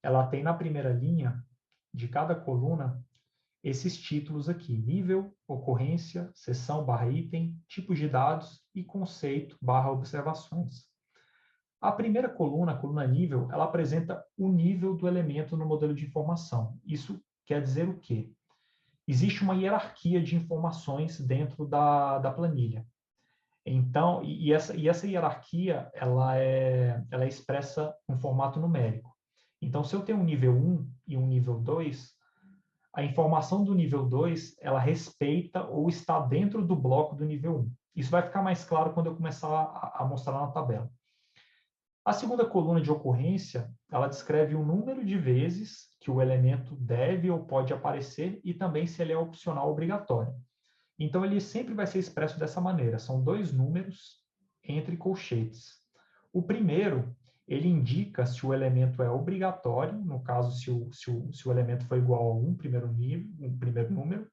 ela tem na primeira linha de cada coluna esses títulos aqui, nível, ocorrência, seção / item, tipos de dados e conceito / observações. A primeira coluna, a coluna nível, ela apresenta o nível do elemento no modelo de informação. Isso quer dizer o quê? Existe uma hierarquia de informações dentro da planilha. Então, essa hierarquia, ela é expressa no formato numérico. Então, se eu tenho um nível 1 e um nível 2, a informação do nível 2, ela respeita ou está dentro do bloco do nível 1. Isso vai ficar mais claro quando eu começar a mostrar na tabela. A segunda coluna de ocorrência, ela descreve o número de vezes que o elemento deve ou pode aparecer e também se ele é opcional ou obrigatório. Então, ele sempre vai ser expresso dessa maneira. São 2 números entre colchetes. O primeiro, ele indica se o elemento é obrigatório, no caso, se o elemento for igual a 1, primeiro número,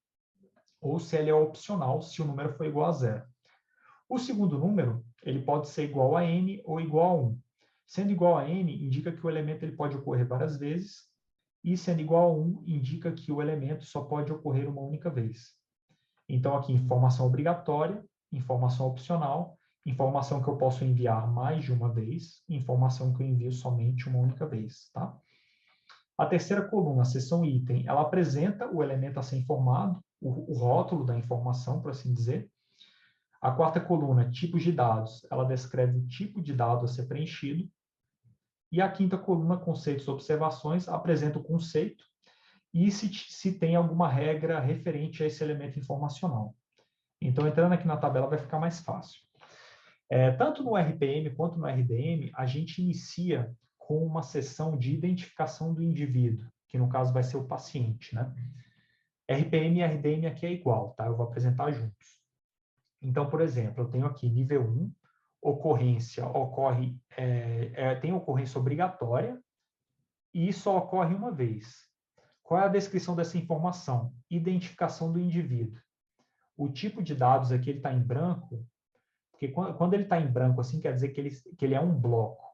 ou se ele é opcional, se o número for igual a 0. O segundo número, ele pode ser igual a n ou igual a 1. Sendo igual a n, indica que o elemento ele pode ocorrer várias vezes, e sendo igual a 1, indica que o elemento só pode ocorrer uma única vez. Então, aqui, informação obrigatória, informação opcional, informação que eu posso enviar mais de uma vez, informação que eu envio somente uma única vez, tá? A terceira coluna, a seção item, ela apresenta o elemento a ser informado, o rótulo da informação, por assim dizer. A quarta coluna, tipos de dados, ela descreve o tipo de dado a ser preenchido. E a quinta coluna, conceitos e observações, apresenta o conceito e se tem alguma regra referente a esse elemento informacional. Então, entrando aqui na tabela vai ficar mais fácil. Tanto no RPM quanto no RDM, a gente inicia com uma seção de identificação do indivíduo, que no caso vai ser o paciente, né? RPM e RDM aqui é igual, tá? Eu vou apresentar juntos. Então, por exemplo, eu tenho aqui nível 1, ocorrência tem ocorrência obrigatória e só ocorre uma vez. Qual é a descrição dessa informação? Identificação do indivíduo. O tipo de dados aqui ele está em branco, porque quando ele está em branco, assim, quer dizer que ele é um bloco,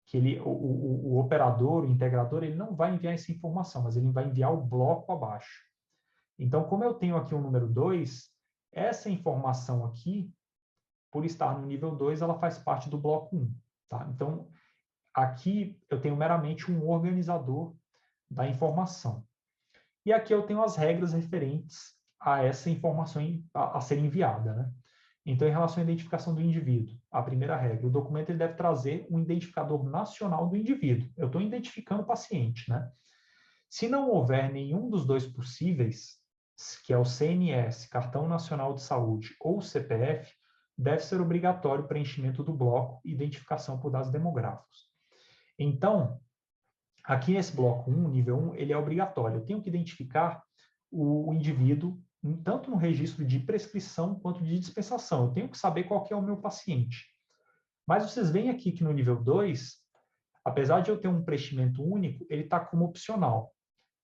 que o operador, o integrador, ele não vai enviar essa informação, mas ele vai enviar o bloco abaixo. Então, como eu tenho aqui o número 2, essa informação aqui, por estar no nível 2, ela faz parte do bloco 1. Tá? Então, aqui eu tenho meramente um organizador da informação. E aqui eu tenho as regras referentes a essa informação a ser enviada, né? Então, em relação à identificação do indivíduo, a primeira regra, o documento ele deve trazer um identificador nacional do indivíduo. Eu estou identificando o paciente, né? Se não houver nenhum dos dois possíveis, que é o CNS, Cartão Nacional de Saúde, ou CPF, deve ser obrigatório o preenchimento do bloco identificação por dados demográficos. Então, aqui nesse bloco 1, nível 1, ele é obrigatório. Eu tenho que identificar o indivíduo, tanto no registro de prescrição quanto de dispensação. Eu tenho que saber qual que é o meu paciente. Mas vocês veem aqui que no nível 2, apesar de eu ter um preenchimento único, ele está como opcional.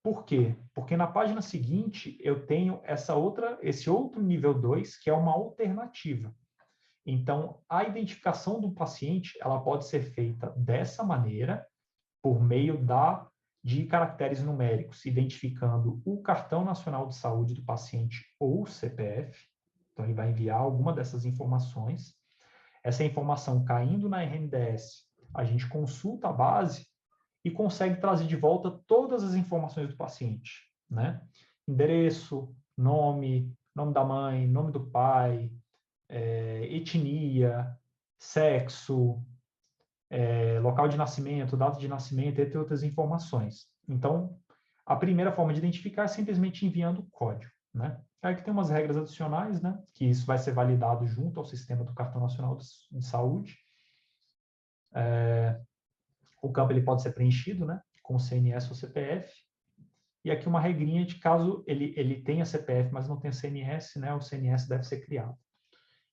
Por quê? Porque na página seguinte eu tenho esse outro nível 2, que é uma alternativa. Então, a identificação do paciente ela pode ser feita dessa maneira, por meio de caracteres numéricos, identificando o Cartão Nacional de Saúde do paciente ou o CPF. Então, ele vai enviar alguma dessas informações. Essa informação caindo na RNDS, a gente consulta a base e consegue trazer de volta todas as informações do paciente, né? Endereço, nome da mãe, nome do pai, etnia, sexo, local de nascimento, data de nascimento, entre outras informações. Então, a primeira forma de identificar é simplesmente enviando o código, né? Aí que tem umas regras adicionais, né? Que isso vai ser validado junto ao sistema do Cartão Nacional de Saúde. O campo ele pode ser preenchido, né? Com CNS ou CPF. E aqui uma regrinha de caso ele tenha CPF, mas não tenha CNS, né? O CNS deve ser criado.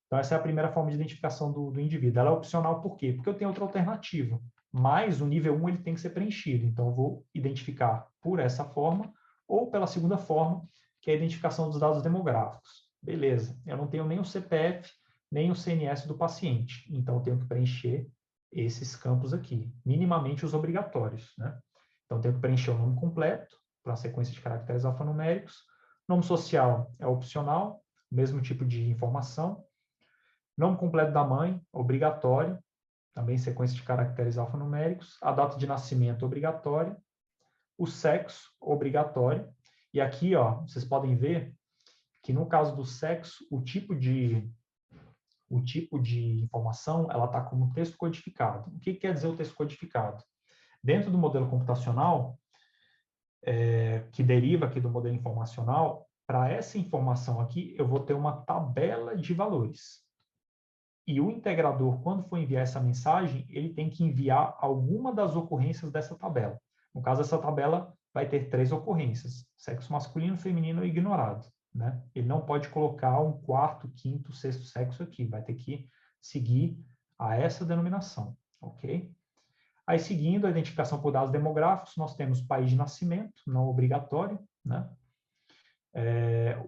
Então, essa é a primeira forma de identificação do indivíduo. Ela é opcional por quê? Porque eu tenho outra alternativa. Mas o nível 1 ele tem que ser preenchido. Então, eu vou identificar por essa forma ou pela segunda forma, que é a identificação dos dados demográficos. Beleza, eu não tenho nem o CPF, nem o CNS do paciente. Então, eu tenho que preencher esses campos aqui, minimamente os obrigatórios, né? Então, eu tenho que preencher o nome completo, para a sequência de caracteres alfanuméricos. Nome social é opcional, mesmo tipo de informação. Nome completo da mãe, obrigatório, também sequência de caracteres alfanuméricos. A data de nascimento, obrigatória. O sexo, obrigatório. E aqui, ó, vocês podem ver que no caso do sexo, o tipo de informação, ela está como texto codificado. O que quer dizer o texto codificado? Dentro do modelo computacional, que deriva aqui do modelo informacional, para essa informação aqui, eu vou ter uma tabela de valores. E o integrador, quando for enviar essa mensagem, ele tem que enviar alguma das ocorrências dessa tabela. No caso, essa tabela vai ter 3 ocorrências: sexo masculino, feminino e ignorado, né? Ele não pode colocar um quarto, quinto, sexto sexo aqui. Vai ter que seguir a essa denominação, ok? Aí, seguindo a identificação por dados demográficos, nós temos país de nascimento, não obrigatório, né?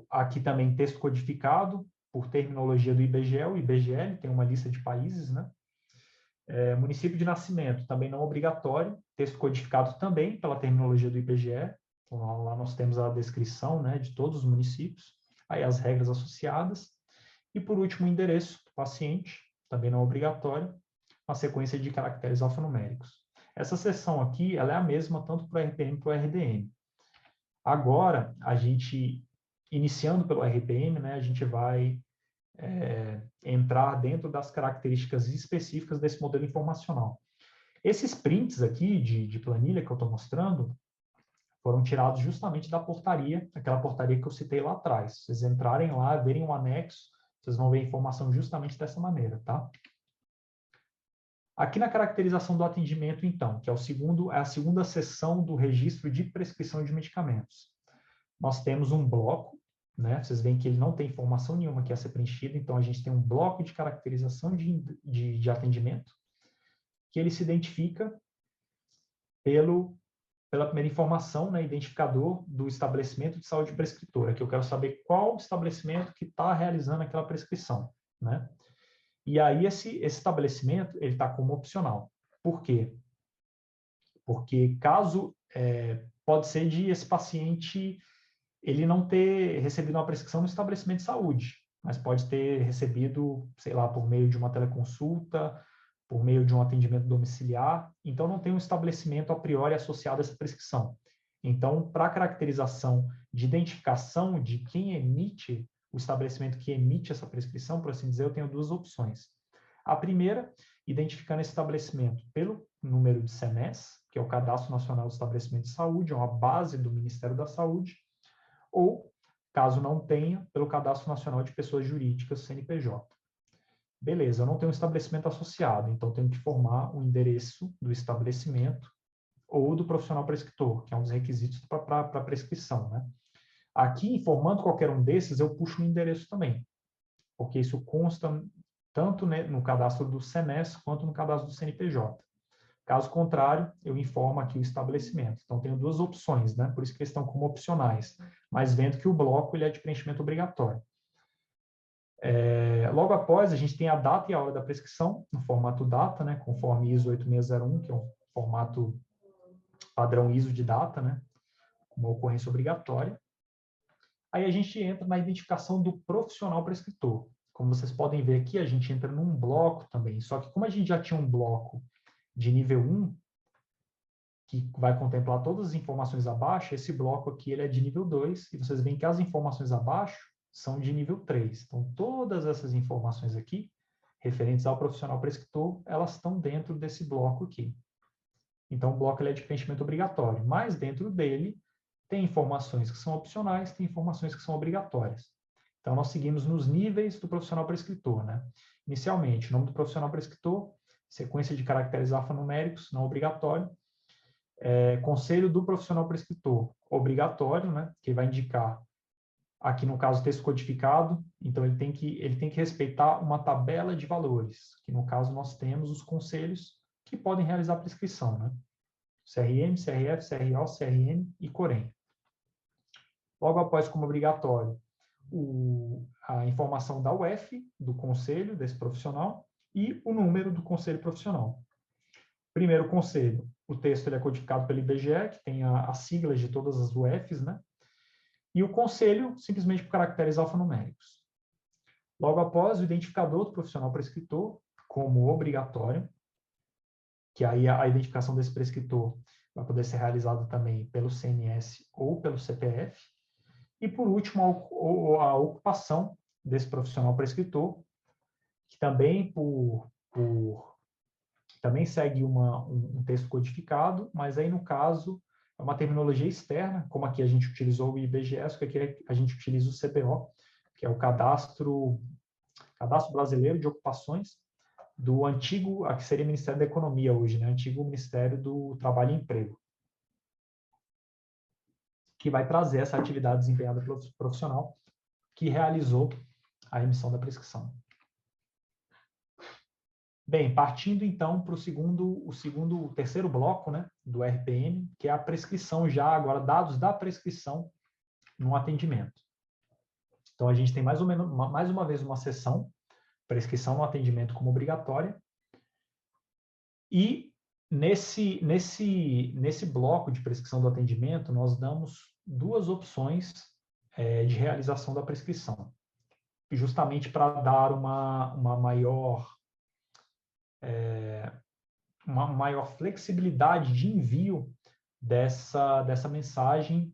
Aqui também texto codificado, por terminologia do IBGE. O IBGE tem uma lista de países, né? Município de nascimento, também não obrigatório, texto codificado também pela terminologia do IBGE. Então, lá nós temos a descrição, né, de todos os municípios, aí as regras associadas. E, por último, o endereço do paciente, também não obrigatório, uma sequência de caracteres alfanuméricos. Essa seção aqui, ela é a mesma tanto para o RPM quanto para o RDM. Agora, a gente, iniciando pelo RPM, né, a gente vai entrar dentro das características específicas desse modelo informacional. Esses prints aqui de planilha que eu estou mostrando foram tirados justamente da portaria, aquela portaria que eu citei lá atrás. Se vocês entrarem lá, verem o anexo, vocês vão ver a informação justamente dessa maneira, tá? Aqui na caracterização do atendimento, então, que é a segunda seção do registro de prescrição de medicamentos. Nós temos um bloco, né? Vocês veem que ele não tem informação nenhuma que a ser preenchida, então a gente tem um bloco de caracterização de atendimento, que ele se identifica pela primeira informação, né, identificador do estabelecimento de saúde prescritora, que eu quero saber qual estabelecimento que está realizando aquela prescrição, né? E aí esse estabelecimento, ele está como opcional. Por quê? Porque caso, pode ser de esse paciente ele não ter recebido uma prescrição no estabelecimento de saúde, mas pode ter recebido, sei lá, por meio de uma teleconsulta, por meio de um atendimento domiciliar, então não tem um estabelecimento a priori associado a essa prescrição. Então, para a caracterização de identificação de quem emite, o estabelecimento que emite essa prescrição, por assim dizer, eu tenho 2 opções. A primeira, identificando esse estabelecimento pelo número de CNES, que é o Cadastro Nacional do Estabelecimento de Saúde, é uma base do Ministério da Saúde, ou, caso não tenha, pelo Cadastro Nacional de Pessoas Jurídicas, CNPJ. Beleza, eu não tenho um estabelecimento associado, então eu tenho que formar o endereço do estabelecimento ou do profissional prescritor, que é um dos requisitos para a prescrição, né? Aqui, informando qualquer um desses, eu puxo o endereço também, porque isso consta tanto, né, no cadastro do CNES quanto no cadastro do CNPJ. Caso contrário, eu informo aqui o estabelecimento. Então, tenho 2 opções, né? Por isso que eles estão como opcionais, mas vendo que o bloco ele é de preenchimento obrigatório. Logo após, a gente tem a data e a hora da prescrição, no formato data, né? Conforme ISO 8601, que é um formato padrão ISO de data, né? Uma ocorrência obrigatória. Aí a gente entra na identificação do profissional prescritor. Como vocês podem ver aqui, a gente entra num bloco também, só que como a gente já tinha um bloco de nível 1, que vai contemplar todas as informações abaixo, esse bloco aqui ele é de nível 2, e vocês veem que as informações abaixo são de nível 3. Então, todas essas informações aqui referentes ao profissional prescritor, elas estão dentro desse bloco aqui. Então, o bloco ele é de preenchimento obrigatório, mas dentro dele tem informações que são opcionais, tem informações que são obrigatórias. Então, nós seguimos nos níveis do profissional prescritor, né? Inicialmente, nome do profissional prescritor, sequência de caracteres alfanuméricos, não obrigatório. Conselho do profissional prescritor, obrigatório, né? Que vai indicar, aqui no caso, texto codificado. Então, ele tem que respeitar uma tabela de valores, que no caso nós temos os conselhos que podem realizar a prescrição, né? CRM, CRF, CRO, CRN e COREN. Logo após, como obrigatório, a informação da UF, do conselho desse profissional, e o número do conselho profissional. Primeiro conselho, o texto ele é codificado pelo IBGE, que tem as siglas de todas as UFs, né? E o conselho, simplesmente por caracteres alfanuméricos. Logo após, o identificador do profissional prescritor, como obrigatório, que aí a identificação desse prescritor vai poder ser realizada também pelo CNS ou pelo CPF. E, por último, a ocupação desse profissional prescritor, que também, também segue um texto codificado, mas aí, no caso, é uma terminologia externa, como aqui a gente utilizou o IBGE, que aqui a gente utiliza o CBO, que é o Cadastro Brasileiro de Ocupações, do antigo, que seria Ministério da Economia hoje, né? Antigo Ministério do Trabalho e Emprego, que vai trazer essa atividade desempenhada pelo profissional que realizou a emissão da prescrição. Bem, partindo então para o terceiro bloco, né, do RPM, que é a prescrição já, agora dados da prescrição no atendimento. Então, a gente tem mais uma vez uma seção, prescrição no atendimento como obrigatória, e nesse bloco de prescrição do atendimento, nós damos duas opções de realização da prescrição, justamente para dar uma maior flexibilidade de envio dessa mensagem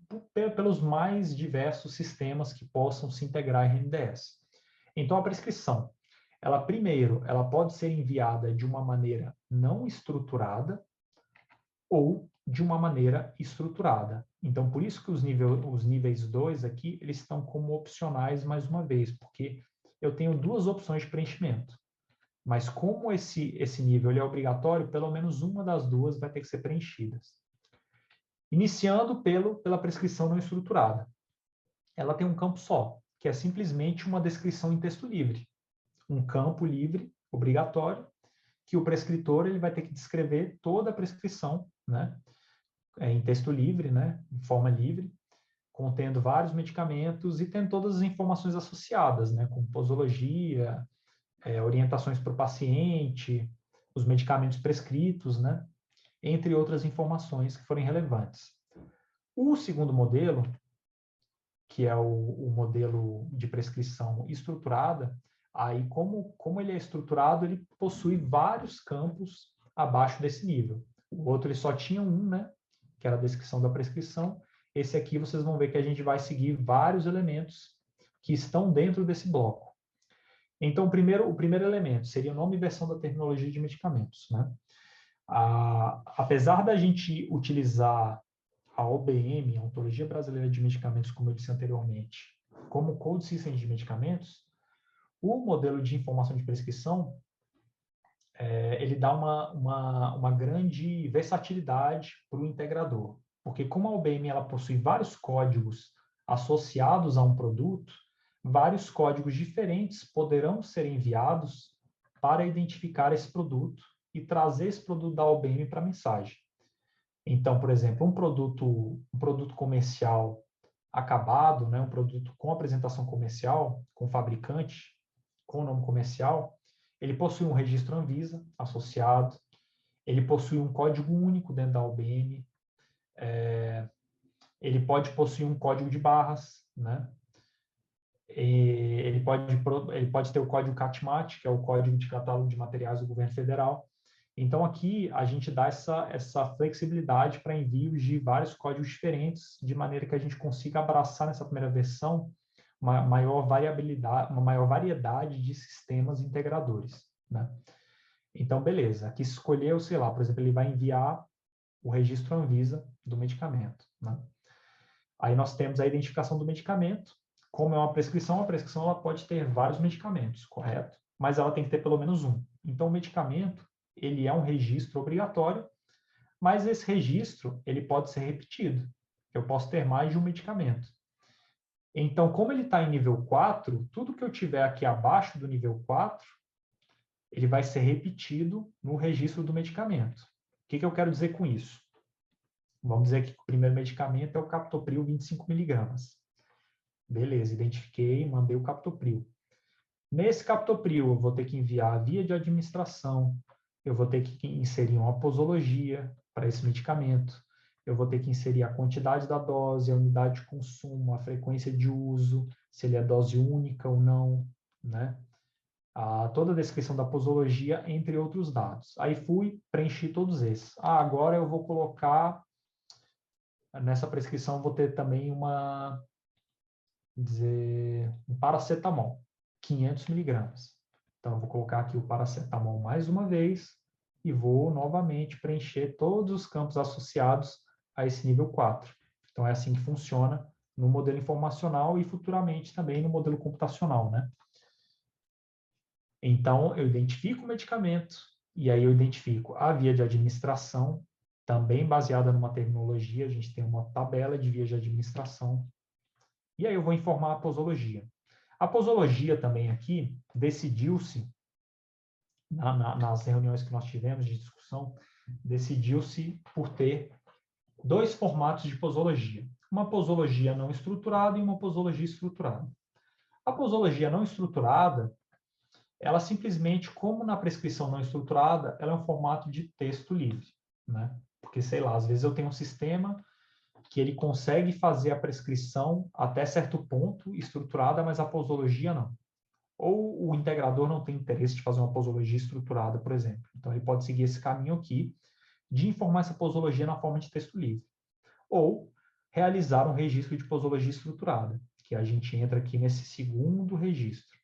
pelos mais diversos sistemas que possam se integrar em RMDS. Então, a prescrição, primeiro, ela pode ser enviada de uma maneira não estruturada ou de uma maneira estruturada. Então, por isso que os níveis 2 aqui, eles estão como opcionais mais uma vez, porque eu tenho duas opções de preenchimento. Mas como esse nível ele é obrigatório, pelo menos uma das duas vai ter que ser preenchidas. Iniciando pela prescrição não estruturada. Ela tem um campo só, que é simplesmente uma descrição em texto livre. Um campo livre, obrigatório, que o prescritor ele vai ter que descrever toda a prescrição, né, em texto livre, né, em forma livre, contendo vários medicamentos e tendo todas as informações associadas, né, como posologia, orientações para o paciente, os medicamentos prescritos, né, entre outras informações que forem relevantes. O segundo modelo, que é o modelo de prescrição estruturada, aí como ele é estruturado, ele possui vários campos abaixo desse nível. O outro ele só tinha um, né, que era a descrição da prescrição. Esse aqui vocês vão ver que a gente vai seguir vários elementos que estão dentro desse bloco. Então, o primeiro elemento seria o nome e versão da terminologia de medicamentos, né? Apesar da gente utilizar a OBM, a Ontologia Brasileira de Medicamentos, como eu disse anteriormente, como Code System de medicamentos, o modelo de informação de prescrição, ele dá uma grande versatilidade para o integrador, porque como a OBM ela possui vários códigos associados a um produto, vários códigos diferentes poderão ser enviados para identificar esse produto e trazer esse produto da OBM para a mensagem. Então, por exemplo, um produto comercial acabado, né, um produto com apresentação comercial, com fabricante, com nome comercial, ele possui um registro Anvisa associado, ele possui um código único dentro da OBM, ele pode possuir um código de barras, né? Ele pode ter o código CATMAT, que é o Código de Catálogo de Materiais do Governo Federal. Então, aqui a gente dá essa flexibilidade para envios de vários códigos diferentes, de maneira que a gente consiga abraçar nessa primeira versão uma maior variedade de sistemas integradores. né? Então, beleza. Aqui escolheu, sei lá, por exemplo, ele vai enviar o registro Anvisa do medicamento, né? Aí nós temos a identificação do medicamento. Como é uma prescrição, a prescrição ela pode ter vários medicamentos, correto? Mas ela tem que ter pelo menos um. Então, o medicamento, ele é um registro obrigatório, mas esse registro, ele pode ser repetido. Eu posso ter mais de um medicamento. Então, como ele está em nível 4, tudo que eu tiver aqui abaixo do nível 4, ele vai ser repetido no registro do medicamento. O que eu quero dizer com isso? Vamos dizer que o primeiro medicamento é o captopril 25 miligramas. Beleza, identifiquei, mandei o captopril. Nesse captopril, eu vou ter que enviar a via de administração, eu vou ter que inserir uma posologia para esse medicamento, eu vou ter que inserir a quantidade da dose, a unidade de consumo, a frequência de uso, se ele é dose única ou não, né? Toda a descrição da posologia, entre outros dados. Aí fui, preenchi todos esses. Agora eu vou colocar, nessa prescrição, vou ter também um paracetamol, 500 miligramas. Então, eu vou colocar aqui o paracetamol mais uma vez e vou novamente preencher todos os campos associados a esse nível 4. Então, é assim que funciona no modelo informacional e futuramente também no modelo computacional, né? Então, eu identifico o medicamento e aí eu identifico a via de administração, também baseada numa terminologia, a gente tem uma tabela de vias de administração, e aí eu vou informar a posologia. A posologia também aqui decidiu-se, nas reuniões que nós tivemos de discussão, decidiu-se por ter dois formatos de posologia. Uma posologia não estruturada e uma posologia estruturada. A posologia não estruturada, ela simplesmente, como na prescrição não estruturada, ela é um formato de texto livre, né? Porque, sei lá, às vezes eu tenho um sistema que ele consegue fazer a prescrição até certo ponto estruturada, mas a posologia não. Ou o integrador não tem interesse de fazer uma posologia estruturada, por exemplo. Então, ele pode seguir esse caminho aqui de informar essa posologia na forma de texto livre. Ou realizar um registro de posologia estruturada, que a gente entra aqui nesse segundo registro.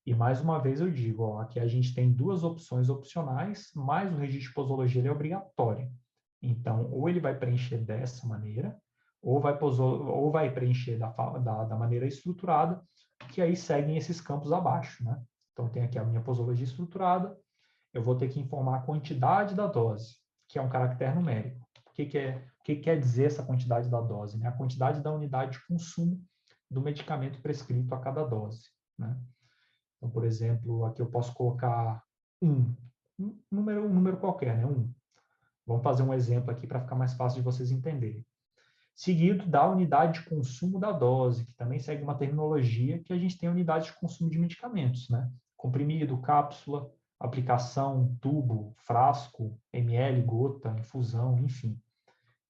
E mais uma vez eu digo, ó, aqui a gente tem duas opções opcionais, mas o registro de posologia ele é obrigatório. Então, ou ele vai preencher dessa maneira, ou vai preencher da maneira estruturada, que aí seguem esses campos abaixo, né? Então, tem aqui a minha posologia estruturada, eu vou ter que informar a quantidade da dose, que é um caractere numérico. O que quer dizer essa quantidade da dose? Né? A quantidade da unidade de consumo do medicamento prescrito a cada dose, né? Então, por exemplo, aqui eu posso colocar um número qualquer, né? 1. Vamos fazer um exemplo aqui para ficar mais fácil de vocês entenderem. Seguido da unidade de consumo da dose, que também segue uma terminologia que a gente tem a unidade de consumo de medicamentos, né? Comprimido, cápsula, aplicação, tubo, frasco, ml, gota, infusão, enfim.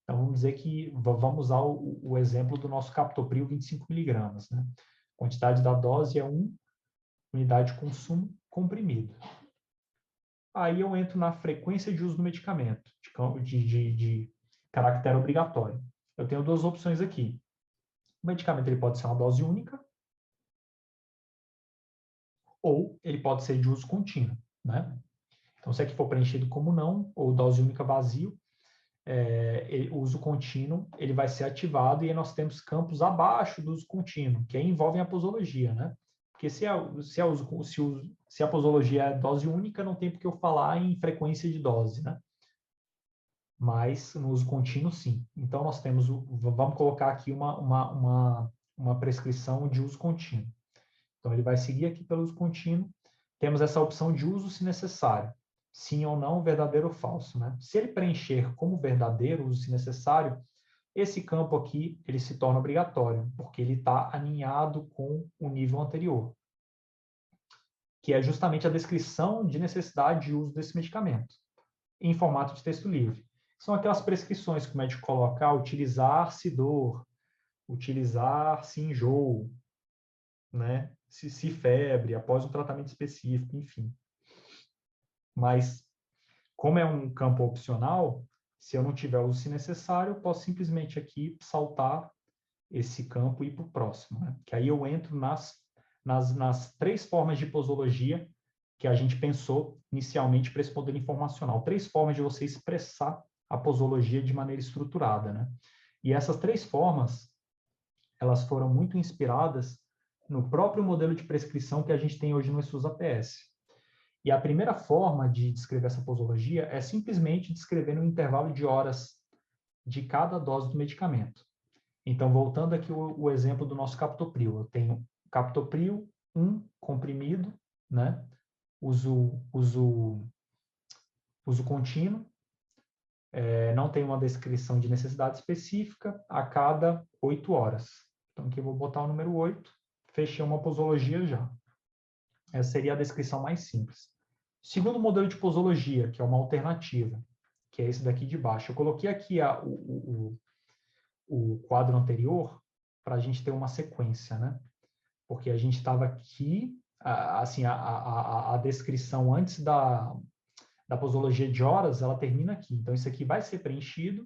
Então, vamos dizer que vamos usar o exemplo do nosso captopril 25 miligramas, né? A quantidade da dose é 1, unidade de consumo, comprimido. Aí eu entro na frequência de uso do medicamento, de caractere obrigatório. Eu tenho duas opções aqui. O medicamento ele pode ser uma dose única, ou ele pode ser de uso contínuo, né? Então, se aqui for preenchido como não, ou dose única vazio, o uso contínuo ele vai ser ativado e aí nós temos campos abaixo do uso contínuo, que aí envolvem a posologia, né? Porque se a posologia é dose única, não tem por que eu falar em frequência de dose, né? Mas no uso contínuo, sim. Então, nós temos, vamos colocar aqui uma prescrição de uso contínuo. Então, ele vai seguir aqui pelo uso contínuo. Temos essa opção de uso se necessário. Sim ou não, verdadeiro ou falso, né? Se ele preencher como verdadeiro, uso se necessário, esse campo aqui, ele se torna obrigatório, porque ele está alinhado com o nível anterior, que é justamente a descrição de necessidade de uso desse medicamento, em formato de texto livre. São aquelas prescrições que o médico coloca, utilizar-se dor, utilizar-se enjoo, né? Se febre, após um tratamento específico, enfim. Mas, como é um campo opcional, se eu não tiver uso se necessário, eu posso simplesmente aqui saltar esse campo e ir para o próximo, né? Que aí eu entro nas 3 formas de posologia que a gente pensou inicialmente para esse modelo informacional. 3 formas de você expressar a posologia de maneira estruturada, né? E essas 3 formas, elas foram muito inspiradas no próprio modelo de prescrição que a gente tem hoje no SUS-APS. E a primeira forma de descrever essa posologia é simplesmente descrevendo o intervalo de horas de cada dose do medicamento. Então, voltando aqui o exemplo do nosso captopril. Eu tenho captopril, 1 comprimido, né? Uso contínuo, não tem uma descrição de necessidade específica, a cada 8 horas. Então, aqui eu vou botar o número 8, fechei uma posologia já. Essa seria a descrição mais simples. Segundo modelo de posologia, que é uma alternativa, que é esse daqui de baixo. Eu coloquei aqui o quadro anterior para a gente ter uma sequência, né? Porque a gente estava aqui, assim, a descrição antes da posologia de horas, ela termina aqui. Então, isso aqui vai ser preenchido,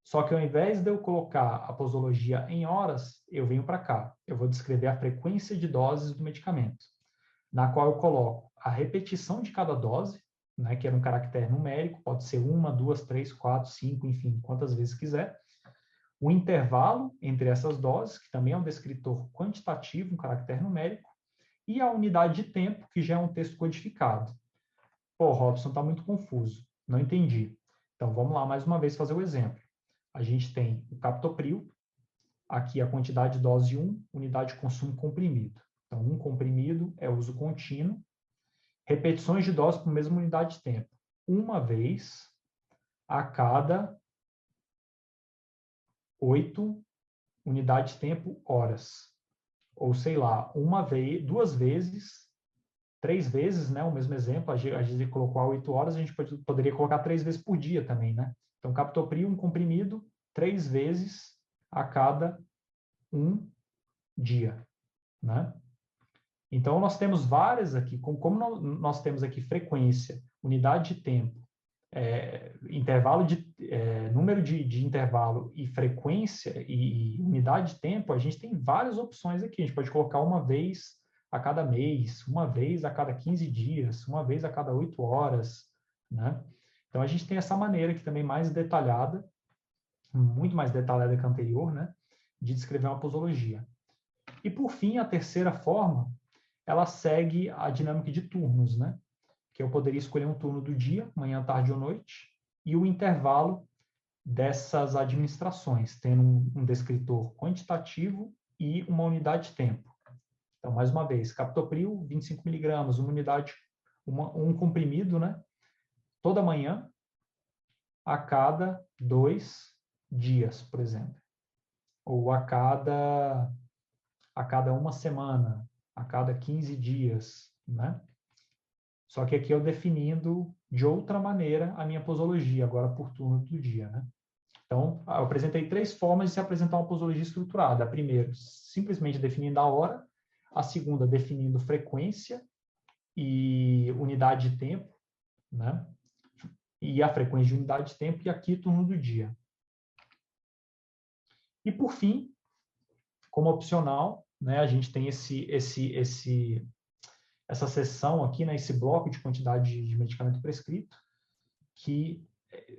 só que ao invés de eu colocar a posologia em horas, eu venho para cá. Eu vou descrever a frequência de doses do medicamento, na qual eu coloco a repetição de cada dose, né, que era um caractere numérico, pode ser 1, 2, 3, 4, 5, enfim, quantas vezes quiser. O intervalo entre essas doses, que também é um descritor quantitativo, um caractere numérico, e a unidade de tempo, que já é um texto codificado. Pô, Robson, está muito confuso, não entendi. Então, vamos lá mais uma vez fazer o exemplo. A gente tem o captopril, aqui a quantidade de dose 1, unidade de consumo comprimido. Então, 1 comprimido é uso contínuo. Repetições de dose por mesma unidade de tempo. Uma vez a cada 8 unidades de tempo horas. Ou, sei lá, 2 vezes, 3 vezes, né? O mesmo exemplo, a gente colocou a 8 horas, a gente poderia colocar 3 vezes por dia também, né? Então, captopril, 1 comprimido, 3 vezes a cada 1 dia, né? Então, nós temos várias aqui, como nós temos aqui frequência, unidade de tempo, intervalo número de intervalo e frequência e unidade de tempo, a gente tem várias opções aqui. A gente pode colocar uma vez a cada mês, uma vez a cada 15 dias, uma vez a cada 8 horas, né? Então, a gente tem essa maneira aqui também mais detalhada, muito mais detalhada que a anterior, né? De descrever uma posologia. E, por fim, a terceira forma, ela segue a dinâmica de turnos, né? Que eu poderia escolher um turno do dia, manhã, tarde ou noite, e o intervalo dessas administrações, tendo um descritor quantitativo e uma unidade de tempo. Então, mais uma vez, captopril, 25 miligramas, uma unidade, um comprimido, né? Toda manhã, a cada 2 dias, por exemplo. Ou a cada 1 semana, a cada 15 dias, né? Só que aqui eu definindo de outra maneira a minha posologia, agora por turno do dia, né? Então, eu apresentei 3 formas de se apresentar uma posologia estruturada. A primeira, simplesmente definindo a hora. A segunda, definindo frequência e unidade de tempo, né? E a frequência de unidade de tempo, e aqui turno do dia. E, por fim, como opcional, né, a gente tem essa seção aqui, né, esse bloco de quantidade de medicamento prescrito, que,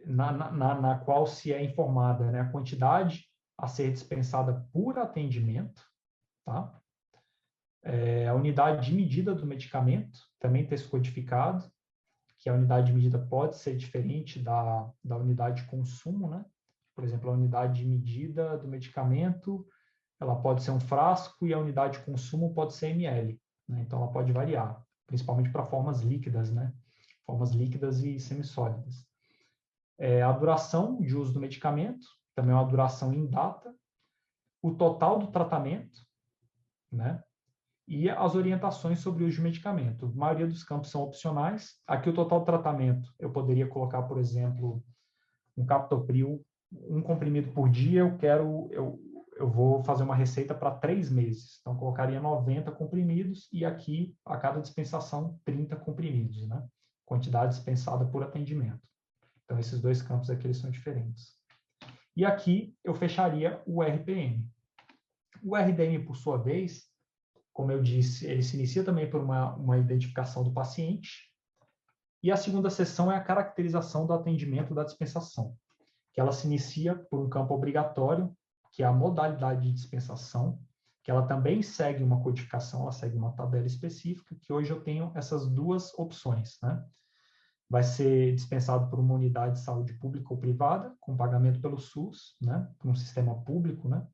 na qual se é informada, né, a quantidade a ser dispensada por atendimento, tá? A unidade de medida do medicamento, também texto codificado, que a unidade de medida pode ser diferente da unidade de consumo, né? Por exemplo, a unidade de medida do medicamento, ela pode ser um frasco e a unidade de consumo pode ser ml, né? Então, ela pode variar, principalmente para formas líquidas, né? Formas líquidas e semissólidas. A duração de uso do medicamento, também é uma duração em data, o total do tratamento, né? E as orientações sobre o uso de medicamento. A maioria dos campos são opcionais. Aqui o total do tratamento, eu poderia colocar, por exemplo, um captopril, 1 comprimido por dia, eu vou fazer uma receita para 3 meses. Então, colocaria 90 comprimidos e aqui, a cada dispensação, 30 comprimidos, né? Quantidade dispensada por atendimento. Então, esses 2 campos aqui eles são diferentes. E aqui eu fecharia o RPM. O RDM, por sua vez, como eu disse, ele se inicia também por uma identificação do paciente. E a segunda seção é a caracterização do atendimento da dispensação, que ela se inicia por um campo obrigatório, que é a modalidade de dispensação, que ela também segue uma codificação, ela segue uma tabela específica, que hoje eu tenho essas duas opções, né? Vai ser dispensado por uma unidade de saúde pública ou privada, com pagamento pelo SUS, né? Por um sistema público, né?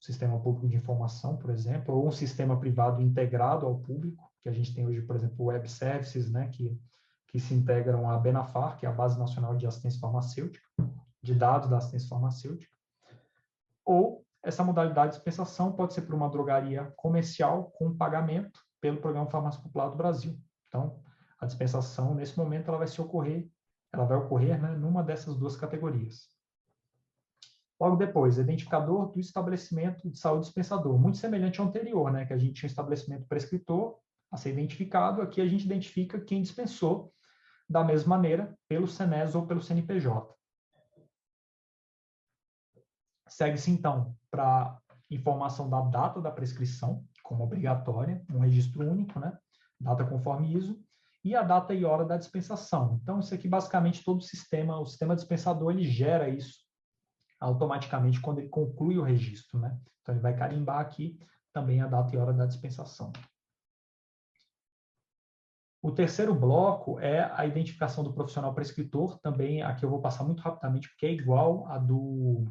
Sistema público de informação, por exemplo, ou um sistema privado integrado ao público, que a gente tem hoje, por exemplo, web services, né? Que se integram à Benafar, que é a Base Nacional de Assistência Farmacêutica, de dados da assistência farmacêutica. Ou essa modalidade de dispensação pode ser por uma drogaria comercial com pagamento pelo Programa Farmácia Popular do Brasil. Então, a dispensação, nesse momento, ela vai ocorrer, né, numa dessas duas categorias. Logo depois, identificador do estabelecimento de saúde dispensador, muito semelhante ao anterior, né, que a gente tinha um estabelecimento prescritor a ser identificado, aqui a gente identifica quem dispensou da mesma maneira pelo CNES ou pelo CNPJ. Segue-se, então, para informação da data da prescrição, como obrigatória, um registro único, né, data conforme ISO, e a data e hora da dispensação. Então, isso aqui, basicamente, todo o sistema dispensador, ele gera isso automaticamente quando ele conclui o registro, né? Então, ele vai carimbar aqui também a data e hora da dispensação. O terceiro bloco é a identificação do profissional prescritor, também aqui eu vou passar muito rapidamente, porque é igual a do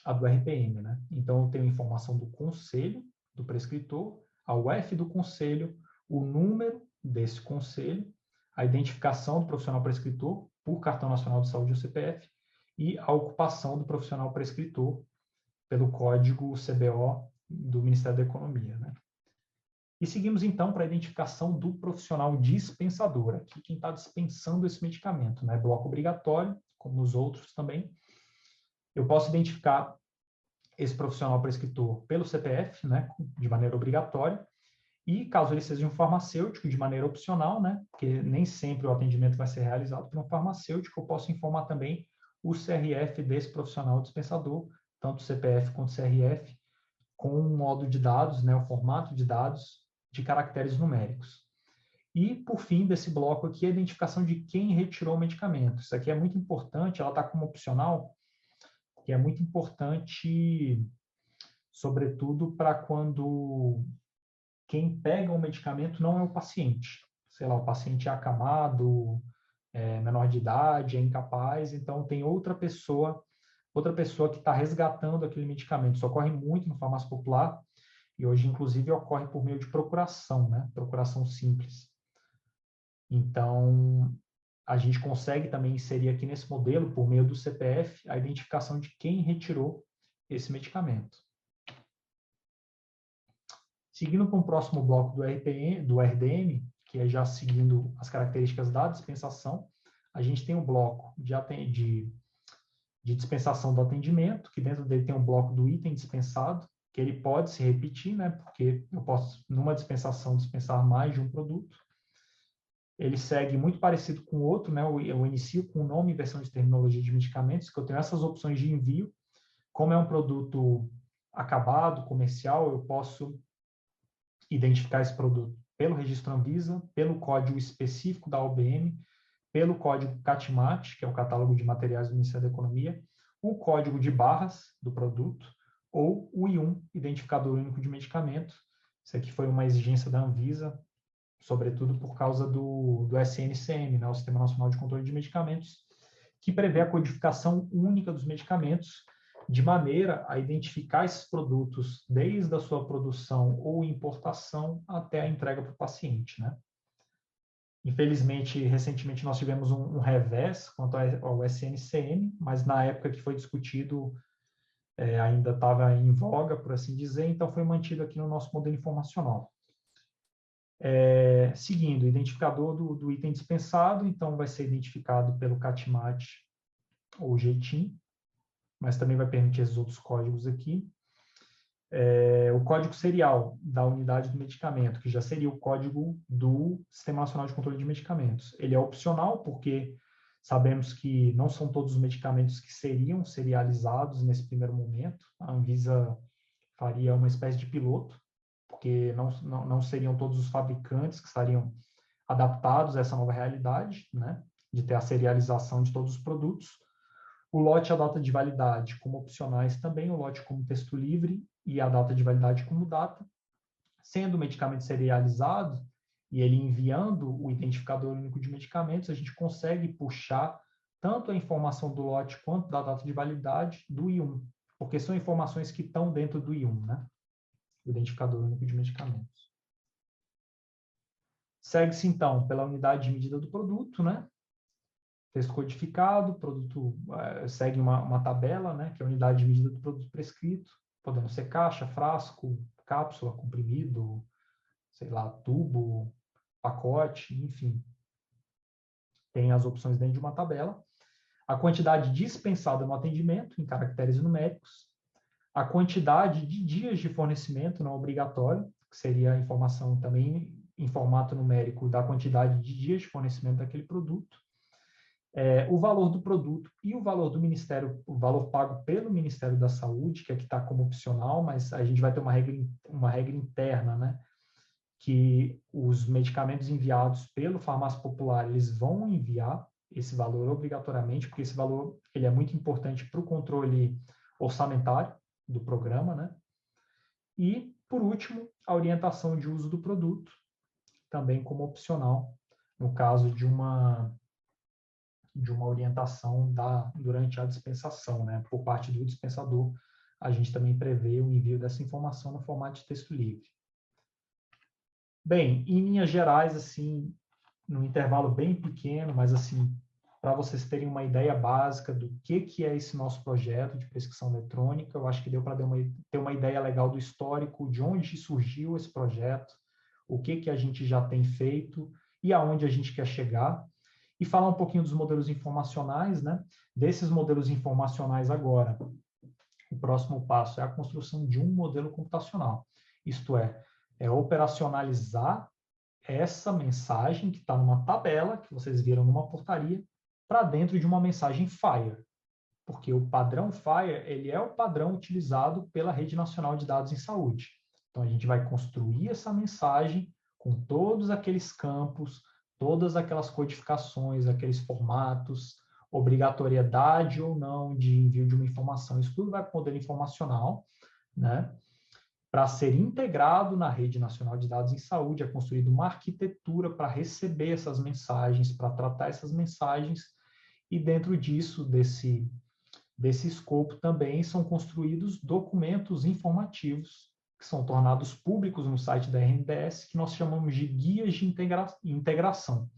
RPM, né? Então, eu tenho informação do conselho do prescritor, a UF do conselho, o número desse conselho, a identificação do profissional prescritor por Cartão Nacional de Saúde ou CPF e a ocupação do profissional prescritor pelo código CBO do Ministério da Economia, né? E seguimos, então, para a identificação do profissional dispensador, aqui quem está dispensando esse medicamento, né? Bloco obrigatório, como nos outros também. Eu posso identificar esse profissional prescritor pelo CPF, né? De maneira obrigatória, e caso ele seja um farmacêutico, de maneira opcional, né? Porque nem sempre o atendimento vai ser realizado por um farmacêutico, eu posso informar também o CRF desse profissional dispensador, tanto CPF quanto CRF, com um modo de dados, né? O formato de dados de caracteres numéricos. E, por fim, desse bloco aqui, a identificação de quem retirou o medicamento. Isso aqui é muito importante, ela está como opcional, que é muito importante, sobretudo, para quando quem pega o medicamento não é o paciente. Sei lá, o paciente é acamado, é menor de idade, é incapaz, então tem outra pessoa que está resgatando aquele medicamento. Isso ocorre muito no farmácia popular, e hoje, inclusive, ocorre por meio de procuração, né? Procuração simples. Então, a gente consegue também inserir aqui nesse modelo, por meio do CPF, a identificação de quem retirou esse medicamento. Seguindo para o próximo bloco do RDM, que é já seguindo as características da dispensação, a gente tem um bloco de dispensação do atendimento, que dentro dele tem um bloco do item dispensado, que ele pode se repetir, né? Porque eu posso, numa dispensação, dispensar mais de um produto. Ele segue muito parecido com o outro, né? Eu inicio com o nome e versão de terminologia de medicamentos, que eu tenho essas opções de envio. Como é um produto acabado, comercial, eu posso identificar esse produto pelo registro Anvisa, pelo código específico da OBM, pelo código CATMAT, que é o catálogo de materiais do Ministério da Economia, o código de barras do produto, ou o I1, Identificador Único de Medicamento. Isso aqui foi uma exigência da Anvisa, sobretudo por causa do SNCM, né, o Sistema Nacional de Controle de Medicamentos, que prevê a codificação única dos medicamentos, de maneira a identificar esses produtos desde a sua produção ou importação até a entrega para o paciente, né? Infelizmente, recentemente nós tivemos um revés quanto ao SNCM, mas na época que foi discutido ainda estava em voga, por assim dizer, então foi mantido aqui no nosso modelo informacional. Seguindo, o identificador do item dispensado, então vai ser identificado pelo CATMAT ou JETIM, mas também vai permitir esses outros códigos aqui. O código serial da unidade do medicamento, que já seria o código do Sistema Nacional de Controle de Medicamentos. Ele é opcional, porque sabemos que não são todos os medicamentos que seriam serializados nesse primeiro momento. A Anvisa faria uma espécie de piloto, porque porque não seriam todos os fabricantes que estariam adaptados a essa nova realidade, né, de ter a serialização de todos os produtos. O lote e a data de validade como opcionais também, o lote como texto livre e a data de validade como data. Sendo o medicamento serializado e ele enviando o identificador único de medicamentos, a gente consegue puxar tanto a informação do lote quanto da data de validade do I1, porque são informações que estão dentro do I1, né? O identificador único de medicamentos. Segue-se, então, pela unidade de medida do produto, né? Texto codificado, produto segue uma tabela, né? Que é a unidade de medida do produto prescrito, podendo ser caixa, frasco, cápsula, comprimido, sei lá, tubo, pacote, enfim. Tem as opções dentro de uma tabela. A quantidade dispensada no atendimento, em caracteres numéricos. A quantidade de dias de fornecimento não obrigatório, que seria a informação também em formato numérico da quantidade de dias de fornecimento daquele produto. O valor do produto e o valor do Ministério, o valor pago pelo Ministério da Saúde, que aqui está como opcional, mas a gente vai ter uma regra interna, né? Que os medicamentos enviados pelo Farmácia Popular, eles vão enviar esse valor obrigatoriamente, porque esse valor ele é muito importante para o controle orçamentário do programa, né? E, por último, a orientação de uso do produto, também como opcional, no caso de uma orientação durante a dispensação, né? Por parte do dispensador, a gente também prevê o envio dessa informação no formato de texto livre. Bem, em linhas gerais, assim, num intervalo bem pequeno, mas assim, para vocês terem uma ideia básica do que é esse nosso projeto de prescrição eletrônica, eu acho que deu para ter uma ideia legal do histórico, de onde surgiu esse projeto, o que a gente já tem feito e aonde a gente quer chegar. E falar um pouquinho dos modelos informacionais, né? Desses modelos informacionais agora, o próximo passo é a construção de um modelo computacional. Isto é operacionalizar essa mensagem que está numa tabela, que vocês viram numa portaria, para dentro de uma mensagem FHIR. Porque o padrão FHIR, ele é o padrão utilizado pela Rede Nacional de Dados em Saúde. Então, a gente vai construir essa mensagem com todos aqueles campos, todas aquelas codificações, aqueles formatos, obrigatoriedade ou não de envio de uma informação. Isso tudo vai para o modelo informacional, né? Para ser integrado na Rede Nacional de Dados em Saúde, é construída uma arquitetura para receber essas mensagens, para tratar essas mensagens, e dentro disso, desse escopo também, são construídos documentos informativos, que são tornados públicos no site da RNDS, que nós chamamos de guias de integração,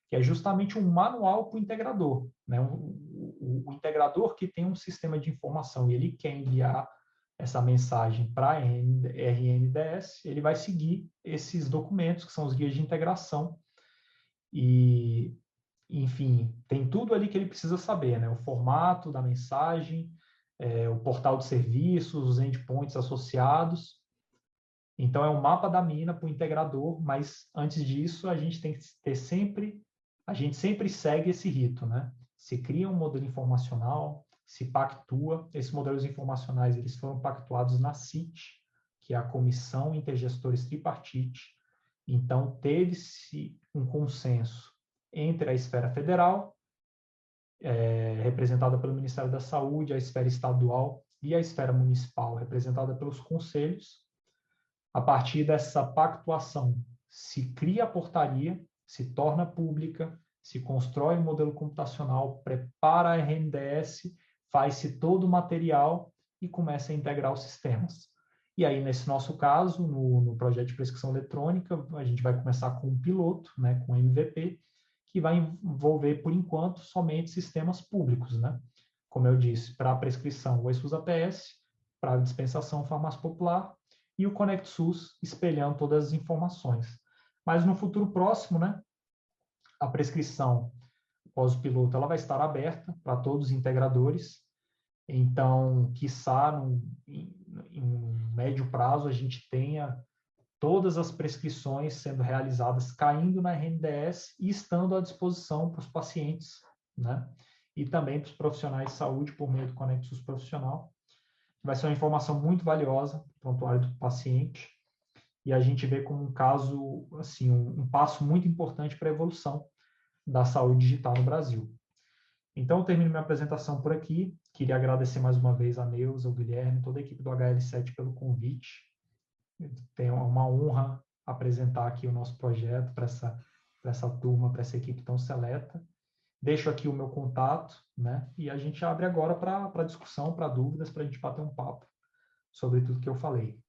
que é justamente um manual para o integrador, né? O integrador que tem um sistema de informação e ele quer enviar essa mensagem para a RNDS, ele vai seguir esses documentos, que são os guias de integração, e, enfim, tem tudo ali que ele precisa saber, né? O formato da mensagem, o portal de serviços, os endpoints associados. Então, é um mapa da mina para o integrador, mas antes disso, a gente tem que ter a gente sempre segue esse rito, né? Se cria um modelo informacional, se pactua. Esses modelos informacionais eles foram pactuados na CIT, que é a Comissão Intergestores Tripartite. Então, teve-se um consenso entre a esfera federal, representada pelo Ministério da Saúde, a esfera estadual e a esfera municipal, representada pelos conselhos. A partir dessa pactuação, se cria a portaria, se torna pública, se constrói um modelo computacional, prepara a RNDS, faz-se todo o material e começa a integrar os sistemas. E aí, nesse nosso caso, no projeto de prescrição eletrônica, a gente vai começar com um piloto, né, com MVP, que vai envolver, por enquanto, somente sistemas públicos, né? Como eu disse, para a prescrição, o eSUS APS, para a dispensação, Farmácia Popular, e o Conect SUS, espelhando todas as informações. Mas no futuro próximo, né, a prescrição pós-piloto ela vai estar aberta para todos os integradores. Então, quiçá, em médio prazo, a gente tenha todas as prescrições sendo realizadas caindo na RNDS e estando à disposição para os pacientes, né? E também para os profissionais de saúde por meio do Conect SUS Profissional. Vai ser uma informação muito valiosa para o prontuário do paciente. e a gente vê como um caso, assim, um passo muito importante para a evolução da saúde digital no Brasil. Então, eu termino minha apresentação por aqui. Queria agradecer mais uma vez a Neuza, o Guilherme, toda a equipe do HL7 pelo convite. É uma honra apresentar aqui o nosso projeto para essa turma, para essa equipe tão seleta. Deixo aqui o meu contato, né? E a gente abre agora para discussão, para dúvidas, para a gente bater um papo sobre tudo que eu falei.